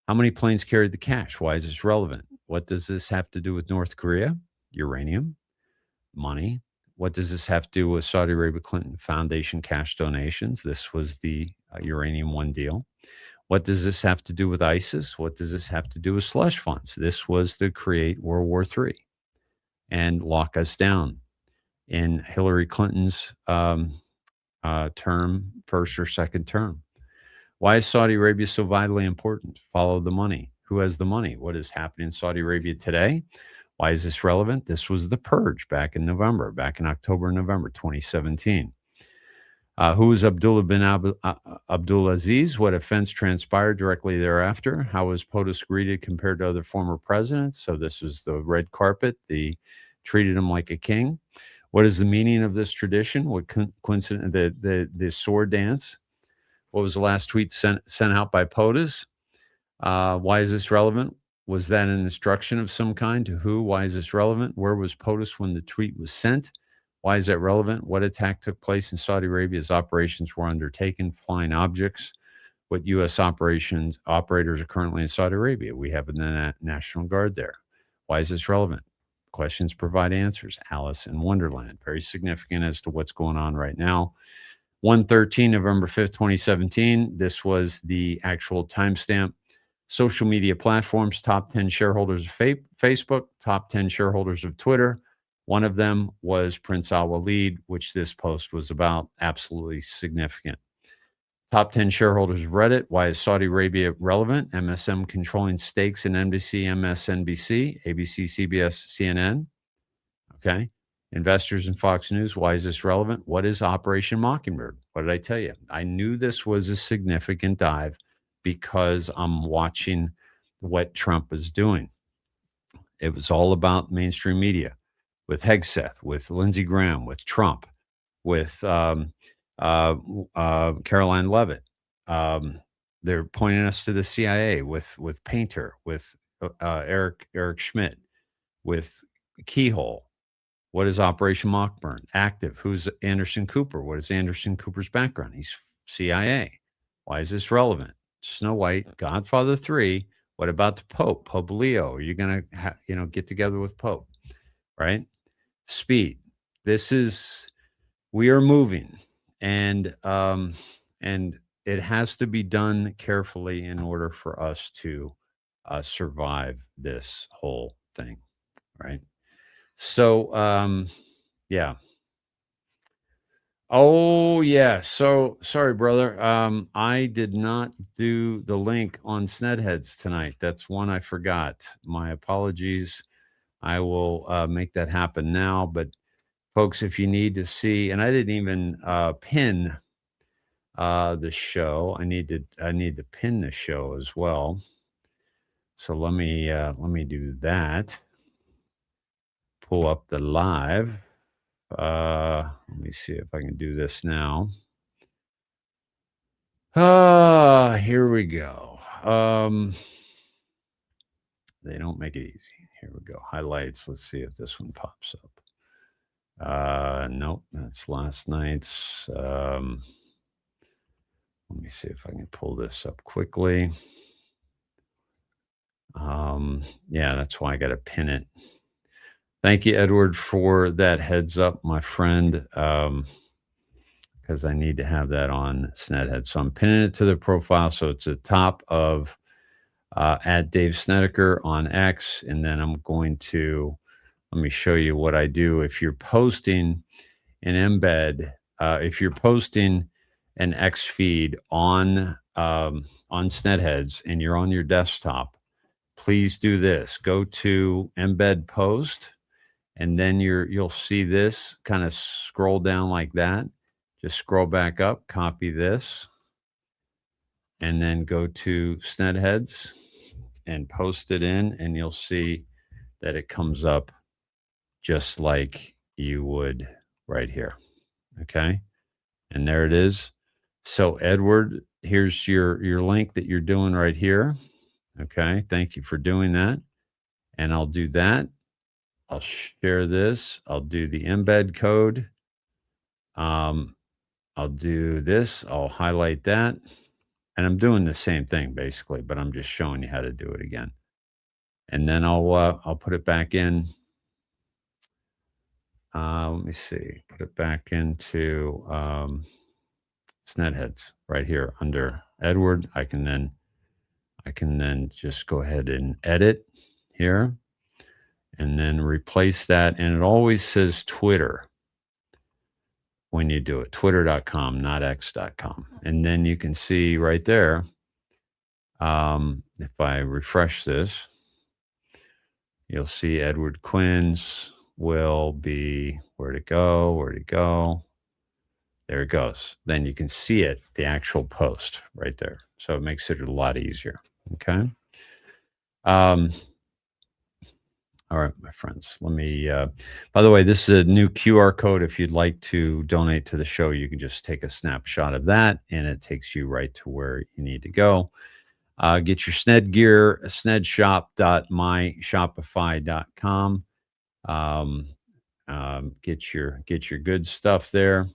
S14: How many planes carried the cash? Why is this relevant? What does this have to do with North Korea? Uranium, money. What does this have to do with Saudi Arabia Clinton Foundation cash donations? This was the Uranium One deal. What does this have to do with ISIS? What does this have to do with slush funds? This was to create World War III and lock us down in Hillary Clinton's term, first or second term. Why is Saudi Arabia so vitally important? Follow the money. Who has the money? What is happening in Saudi Arabia today? Why is this relevant? This was the purge back in October, November 2017. Who is Abdullah bin Abdulaziz? What offense transpired directly thereafter? How was POTUS greeted compared to other former presidents? So this was the red carpet. They treated him like a king. What is the meaning of this tradition? What coincident? The sword dance. What was the last tweet sent out by POTUS? Why is this relevant? Was that an instruction of some kind? To who? Why is this relevant? Where was POTUS when the tweet was sent? Why is that relevant? What attack took place in Saudi Arabia as operations were undertaken? Flying objects. What U.S. operators are currently in Saudi Arabia? We have the National Guard there. Why is this relevant? Questions provide answers. Alice in Wonderland. Very significant as to what's going on right now. 1/13, November 5th, 2017. This was the actual timestamp. Social media platforms, top 10 shareholders of Facebook, top 10 shareholders of Twitter. One of them was Prince Al-Walid, which this post was about. Absolutely significant. Top 10 shareholders of Reddit. Why is Saudi Arabia relevant? MSM controlling stakes in NBC, MSNBC, ABC, CBS, CNN. Okay. Investors in Fox News. Why is this relevant? What is Operation Mockingbird? What did I tell you? I knew this was a significant dive because I'm watching what Trump is doing. It was all about mainstream media with Hegseth, with Lindsey Graham, with Trump, with Caroline Leavitt. They're pointing us to the CIA with Painter, with Eric Schmidt, with Keyhole. What is Operation Mockingbird? Active. Who's Anderson Cooper? What is Anderson Cooper's background? He's CIA. Why is this relevant? Snow White, Godfather 3. What about the Pope? Pope Leo? Are you going to get together with Pope? Right? Speed. We are moving, and it has to be done carefully in order for us to survive this whole thing, right? So, yeah. Oh, yeah. So sorry, brother. I did not do the link on Snedheads tonight. That's one I forgot. My apologies. I will make that happen now. But folks, if you need to see, and I didn't even pin the show. I need to pin the show as well. So let me do that. Pull up the live. Let me see if I can do this now. Here we go. They don't make it easy. Here we go. Highlights. Let's see if this one pops up. Nope, that's last night's. Let me see if I can pull this up quickly. Yeah, that's why I got to pin it. Thank you, Edward, for that heads up, my friend, because I need to have that on Snedhead. So I'm pinning it to the profile, so it's the top of at Dave Snedeker on X, and then I'm going to let me show you what I do. If you're posting an embed, if you're posting an X feed on Snedheads and you're on your desktop, please do this. Go to embed post. And then you'll see this kind of scroll down like that. Just scroll back up, copy this, and then go to Snedheads and post it in, and you'll see that it comes up just like you would right here. Okay. And there it is. So Edward, here's your link that you're doing right here. Okay. Thank you for doing that. And I'll do that. I'll share this. I'll do the embed code. I'll do this. I'll highlight that. And I'm doing the same thing basically, but I'm just showing you how to do it again. And then I'll put it back in. Let me see. Put it back into Snedheads right here under Edward. I can then just go ahead and edit here and then replace that. And it always says Twitter when you do it, twitter.com, not x.com. And then you can see right there, if I refresh this, you'll see Edward Quinn's will be, where'd it go? There it goes. Then you can see it, the actual post right there. So it makes it a lot easier. Okay. All right, my friends, let me, by the way, this is a new QR code. If you'd like to donate to the show, you can just take a snapshot of that and it takes you right to where you need to go. Get your Sned gear, snedshop.myshopify.com. Get your good stuff there.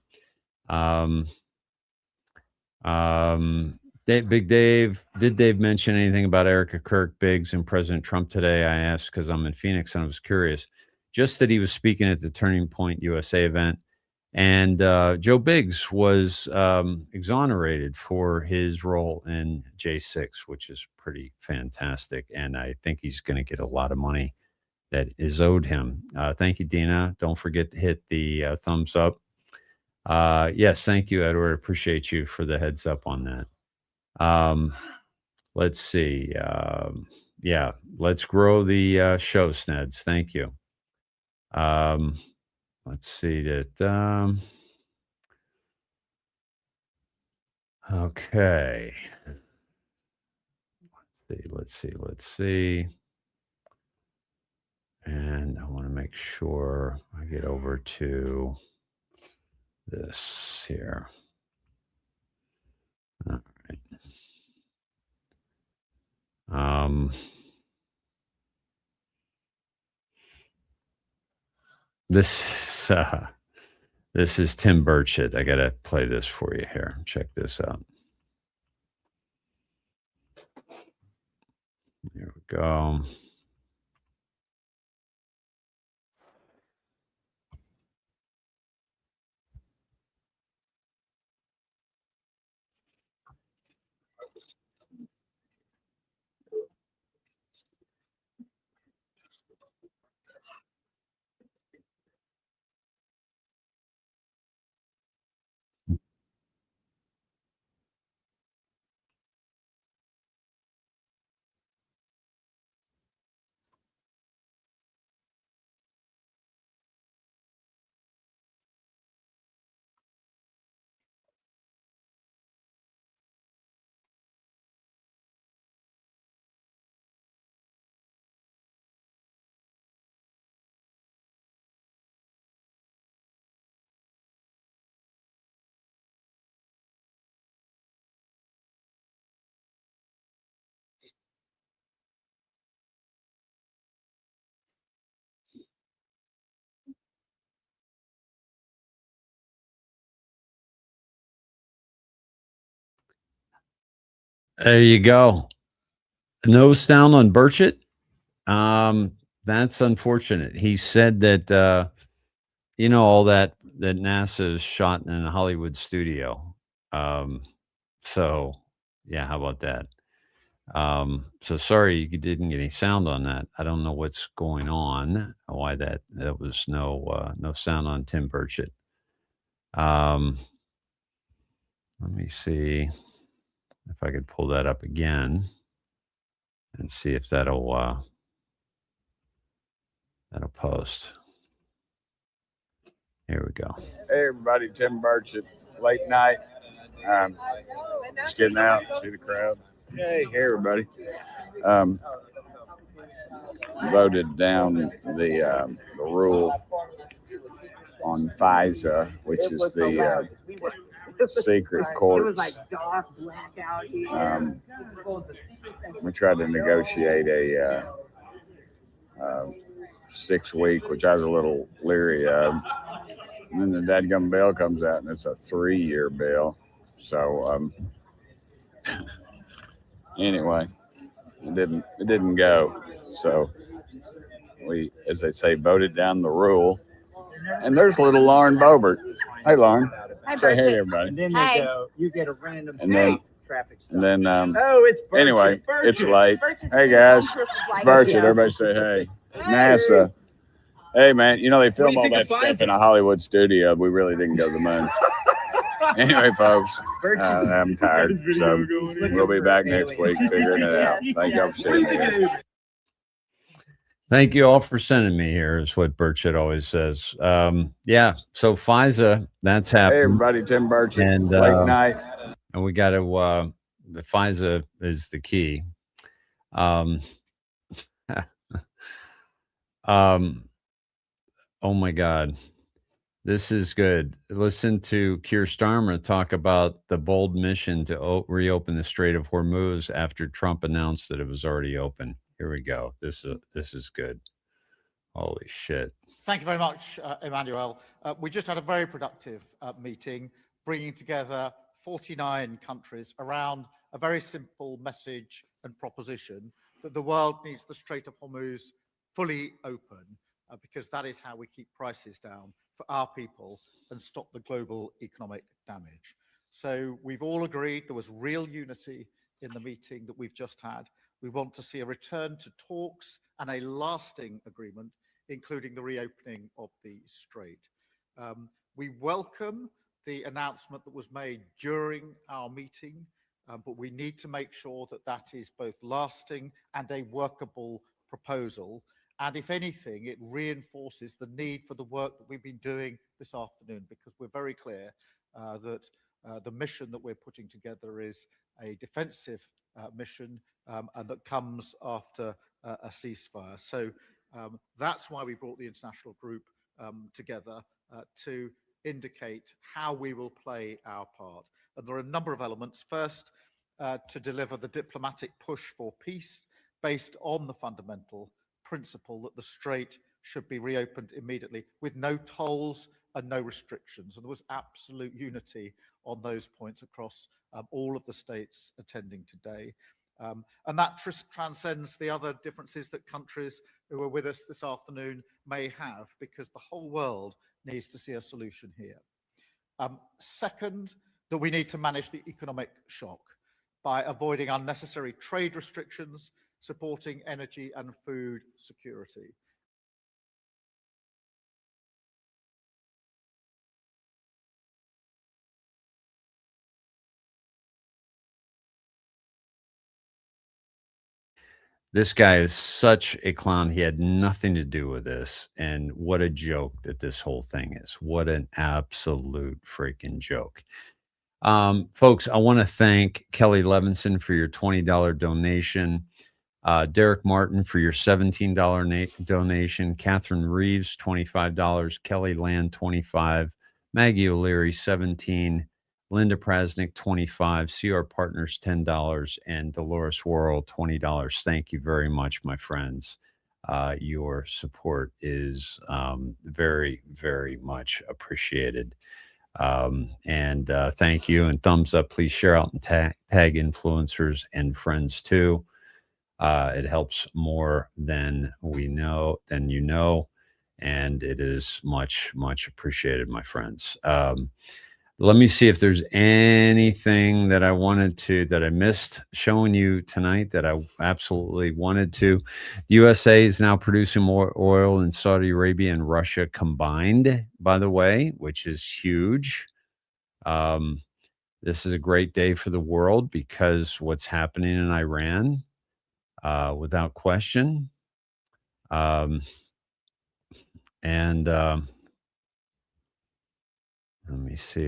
S14: Big Dave, did Dave mention anything about Erica Kirk, Biggs, and President Trump today? I asked because I'm in Phoenix and I was curious. Just that he was speaking at the Turning Point USA event. And Joe Biggs was exonerated for his role in J6, which is pretty fantastic. And I think he's going to get a lot of money that is owed him. Thank you, Dina. Don't forget to hit the thumbs up. Yes, thank you, Edward. Appreciate you for the heads up on that. Let's see. Yeah, let's grow the show, Sneds. Thank you. Let's see that. Okay. Let's see. And I want to make sure I get over to this here. All right. This is Tim Burchett. I gotta play this for you here. Check this out. Here we go. There you go. No sound on Burchett. That's unfortunate. He said that all that NASA is shot in a Hollywood studio. So yeah, how about that? So sorry you didn't get any sound on that. I don't know what's going on. Why that was no sound on Tim Burchett. Let me see if I could pull that up again and see if that'll post. Here we go.
S9: Hey everybody, Tim Burchett, late night. Just getting out, see the crowd. Hey everybody. Voted down the rule on FISA, which is the secret courts. We tried to negotiate a 6-week, which I was a little leery of. And then the dadgum bill comes out and it's a 3-year bill. So Anyway, it didn't go. So we, as they say, voted down the rule. And there's little Lauren Boebert. Hey, Lauren.
S11: Hi,
S9: Say hey,
S11: Bertie.
S9: everybody.
S11: And then there's Hi.
S3: You get a random
S9: And then,
S3: traffic stop.
S9: and then
S3: Oh, it's Birchett.
S9: anyway,
S3: Birchett.
S9: it's late.
S11: Birchett's
S9: Hey,
S11: the
S9: guys.
S11: home turf of
S9: It's
S11: life.
S9: Birchett.
S11: Yeah.
S9: Everybody say hey. NASA. Hey, man, you know, they film all that stuff in a Hollywood studio. We really didn't go to the moon. Anyway, folks, I'm tired. So we'll be back next week figuring it out. Thank y'all for sitting here.
S14: Thank you all for sending me here, is what Burchett always says. Yeah, so FISA, that's happening.
S9: Hey, everybody, Tim Burchett.
S14: And,
S9: Late night.
S14: And we got to, the FISA is the key. Oh, my God. This is good. Listen to Keir Starmer talk about the bold mission to reopen the Strait of Hormuz after Trump announced that it was already open. Here we go. This is good. Holy shit.
S13: Thank you very much, Emmanuel. We just had a very productive meeting, bringing together 49 countries around a very simple message and proposition that the world needs the Strait of Hormuz fully open, because that is how we keep prices down for our people and stop the global economic damage. So we've all agreed, there was real unity in the meeting that we've just had. We want to see a return to talks and a lasting agreement, including the reopening of the strait. We welcome the announcement that was made during our meeting, but we need to make sure that that is both lasting and a workable proposal. And if anything, it reinforces the need for the work that we've been doing this afternoon, because we're very clear that the mission that we're putting together is a defensive mission, and that comes after a ceasefire. So that's why we brought the international group together to indicate how we will play our part. And there are a number of elements. First, to deliver the diplomatic push for peace based on the fundamental principle that the strait should be reopened immediately with no tolls and no restrictions. And there was absolute unity on those points across all of the states attending today. And that transcends the other differences that countries who are with us this afternoon may have, because the whole world needs to see a solution here. Second, that we need to manage the economic shock by avoiding unnecessary trade restrictions, supporting energy and food security.
S14: This guy is such a clown. He had nothing to do with this. And what a joke that this whole thing is. What an absolute freaking joke. Folks, I want to thank Kelly Levinson for your $20 donation. Derek Martin for your $17 donation. Catherine Reeves, $25. Kelly Land, $25. Maggie O'Leary, $17. Linda Prasnick, $25. CR Partners, $10. And Dolores Worrell, $20. Thank you very much, my friends. Your support is very, very much appreciated. And thank you, and thumbs up. Please share out and tag influencers and friends too. It helps more than you know, and it is much, much appreciated, my friends. Let me see if there's anything that I missed showing you tonight that I absolutely wanted to. The USA is now producing more oil than Saudi Arabia and Russia combined, by the way, which is huge. This is a great day for the world, because what's happening in Iran, without question. Let me see.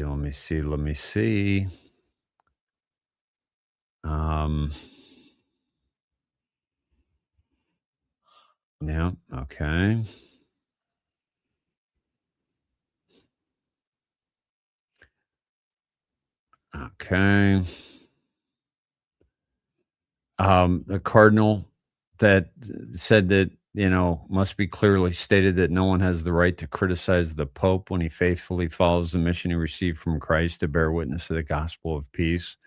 S14: Yeah, okay. Okay. The cardinal that said that, must be clearly stated that no one has the right to criticize the Pope when he faithfully follows the mission he received from Christ to bear witness to the gospel of peace.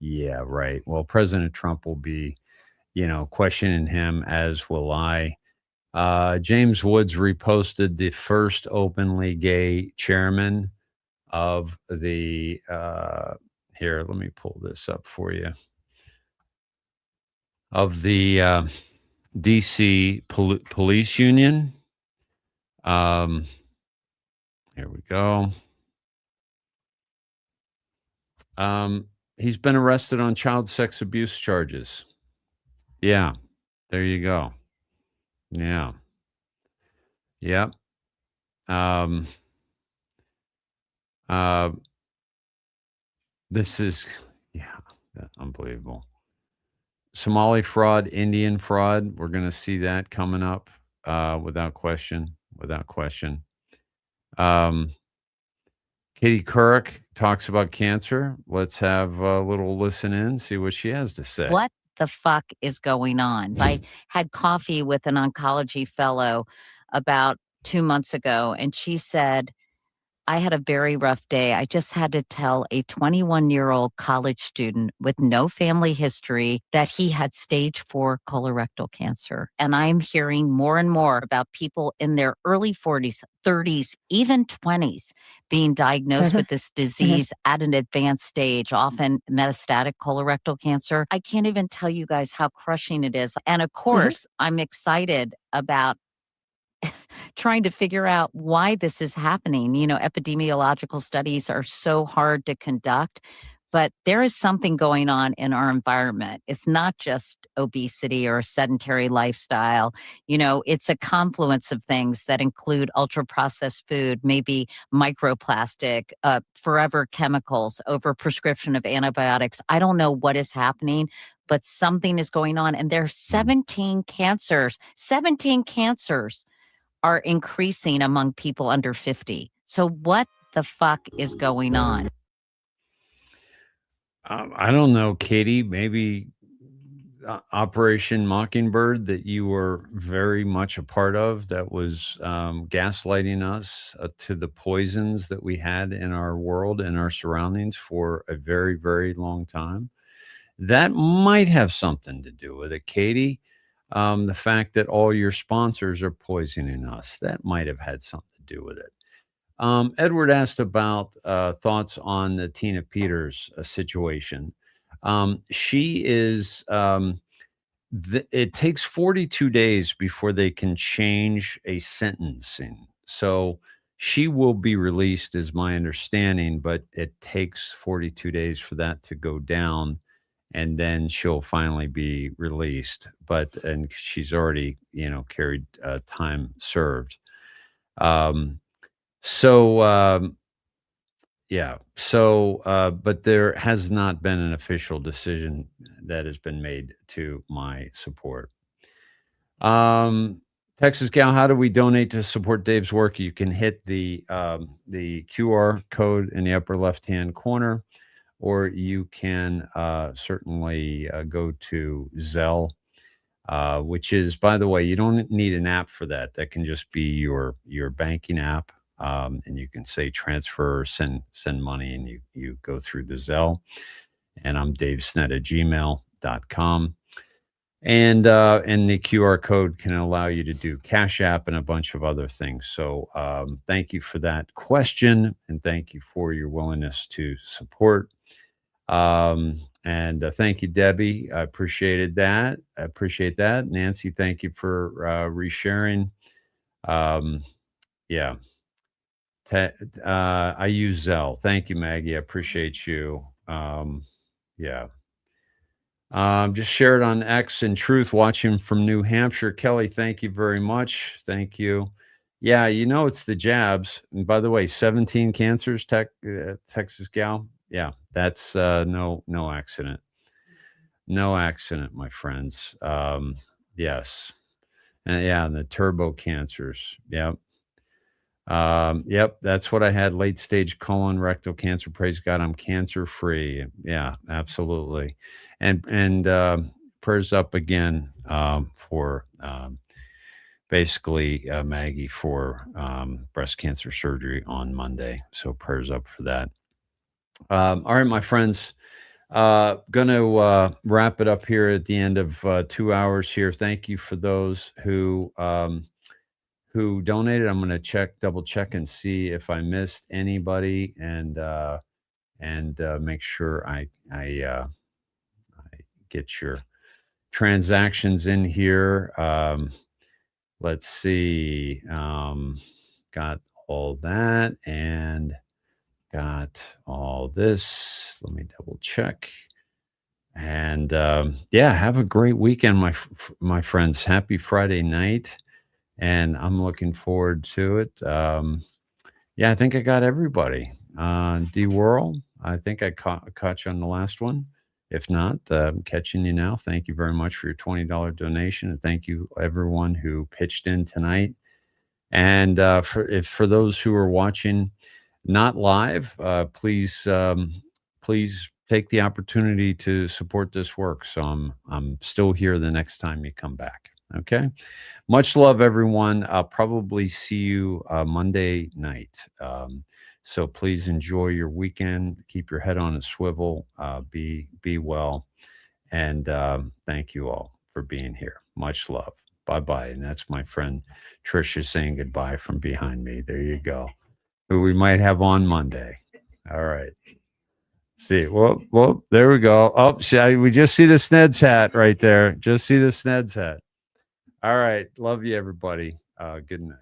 S14: Yeah, right. Well, President Trump will be, questioning him, as will I. James Woods reposted the first openly gay chairman of the, here, let me pull this up for you, of the DC Police Union. Here we go. He's been arrested on child sex abuse charges. Yeah, there you go. Yeah. Yep. This is, unbelievable. Somali fraud, Indian fraud. We're going to see that coming up, without question. Without question. Katie Couric talks about cancer. Let's have a little listen in, see what she has to say.
S11: What the fuck is going on? I had coffee with an oncology fellow about 2 months ago, and she said, I had a very rough day. I just had to tell a 21-year-old college student with no family history that he had stage 4 colorectal cancer. And I'm hearing more and more about people in their early 40s, 30s, even 20s being diagnosed with this disease at an advanced stage, often metastatic colorectal cancer. I can't even tell you guys how crushing it is. And of course, I'm excited about trying to figure out why this is happening. Epidemiological studies are so hard to conduct, but there is something going on in our environment. It's not just obesity or a sedentary lifestyle. It's a confluence of things that include ultra-processed food, maybe microplastic, forever chemicals, overprescription of antibiotics. I don't know what is happening, but something is going on. And there are 17 cancers are increasing among people under 50. So what the fuck is going on?
S14: I don't know, Katie. Maybe Operation Mockingbird, that you were very much a part of, that was gaslighting us to the poisons that we had in our world and our surroundings for a very, very long time. That might have something to do with it, Katie. The fact that all your sponsors are poisoning us, that might have had something to do with it. Edward asked about thoughts on the Tina Peters situation. She is, it takes 42 days before they can change a sentencing. So she will be released, is my understanding, but it takes 42 days for that to go down. And then she'll finally be released. And she's already, carried time served. But there has not been an official decision that has been made to my support. Texas Gal, how do we donate to support Dave's work? You can hit the QR code in the upper left-hand corner, or you can certainly go to Zelle, which is, by the way, you don't need an app for that. That can just be your banking app, and you can say transfer or send money, and you go through the Zelle. And I'm davesnet@gmail.com. And the QR code can allow you to do Cash App and a bunch of other things. So thank you for that question, and thank you for your willingness to support. And thank you, Debbie. I appreciate that. Nancy, thank you for resharing. Yeah. I use Zelle. Thank you, Maggie. I appreciate you. Yeah. Just share it on X and Truth, watching from New Hampshire. Kelly, thank you very much. Thank you. Yeah, it's the jabs. And by the way, 17 cancers, Texas Gal. Yeah, that's no accident. No accident, my friends. Yes. And the turbo cancers. Yep. Yep, that's what I had. Late stage colon rectal cancer. Praise God, I'm cancer free. Yeah, absolutely. And prayers up again for basically Maggie for breast cancer surgery on Monday. So prayers up for that. All right, my friends. Gonna wrap it up here at the end of 2 hours here. Thank you for those who donated. I'm gonna double check and see if I missed anybody, and make sure I get your transactions in here. Let's see. Got all that and got all this. Let me double check. And yeah, have a great weekend, my friends. Happy Friday night, and I'm looking forward to it. Yeah, I think I got everybody. D Whirl, I think I caught you on the last one. If not, I'm catching you now. Thank you very much for your $20 donation, and thank you everyone who pitched in tonight. And for those who are watching not live, please take the opportunity to support this work. So I'm still here the next time you come back. Okay. Much love, everyone. I'll probably see you Monday night. So please enjoy your weekend. Keep your head on a swivel. Be well. And thank you all for being here. Much love. Bye-bye. And that's my friend Tricia saying goodbye from behind me. There you go. Who we might have on Monday. All right. See, well, there we go. Oh, we just see the Sneds hat right there. Just see the Sneds hat. All right. Love you, everybody. Good night.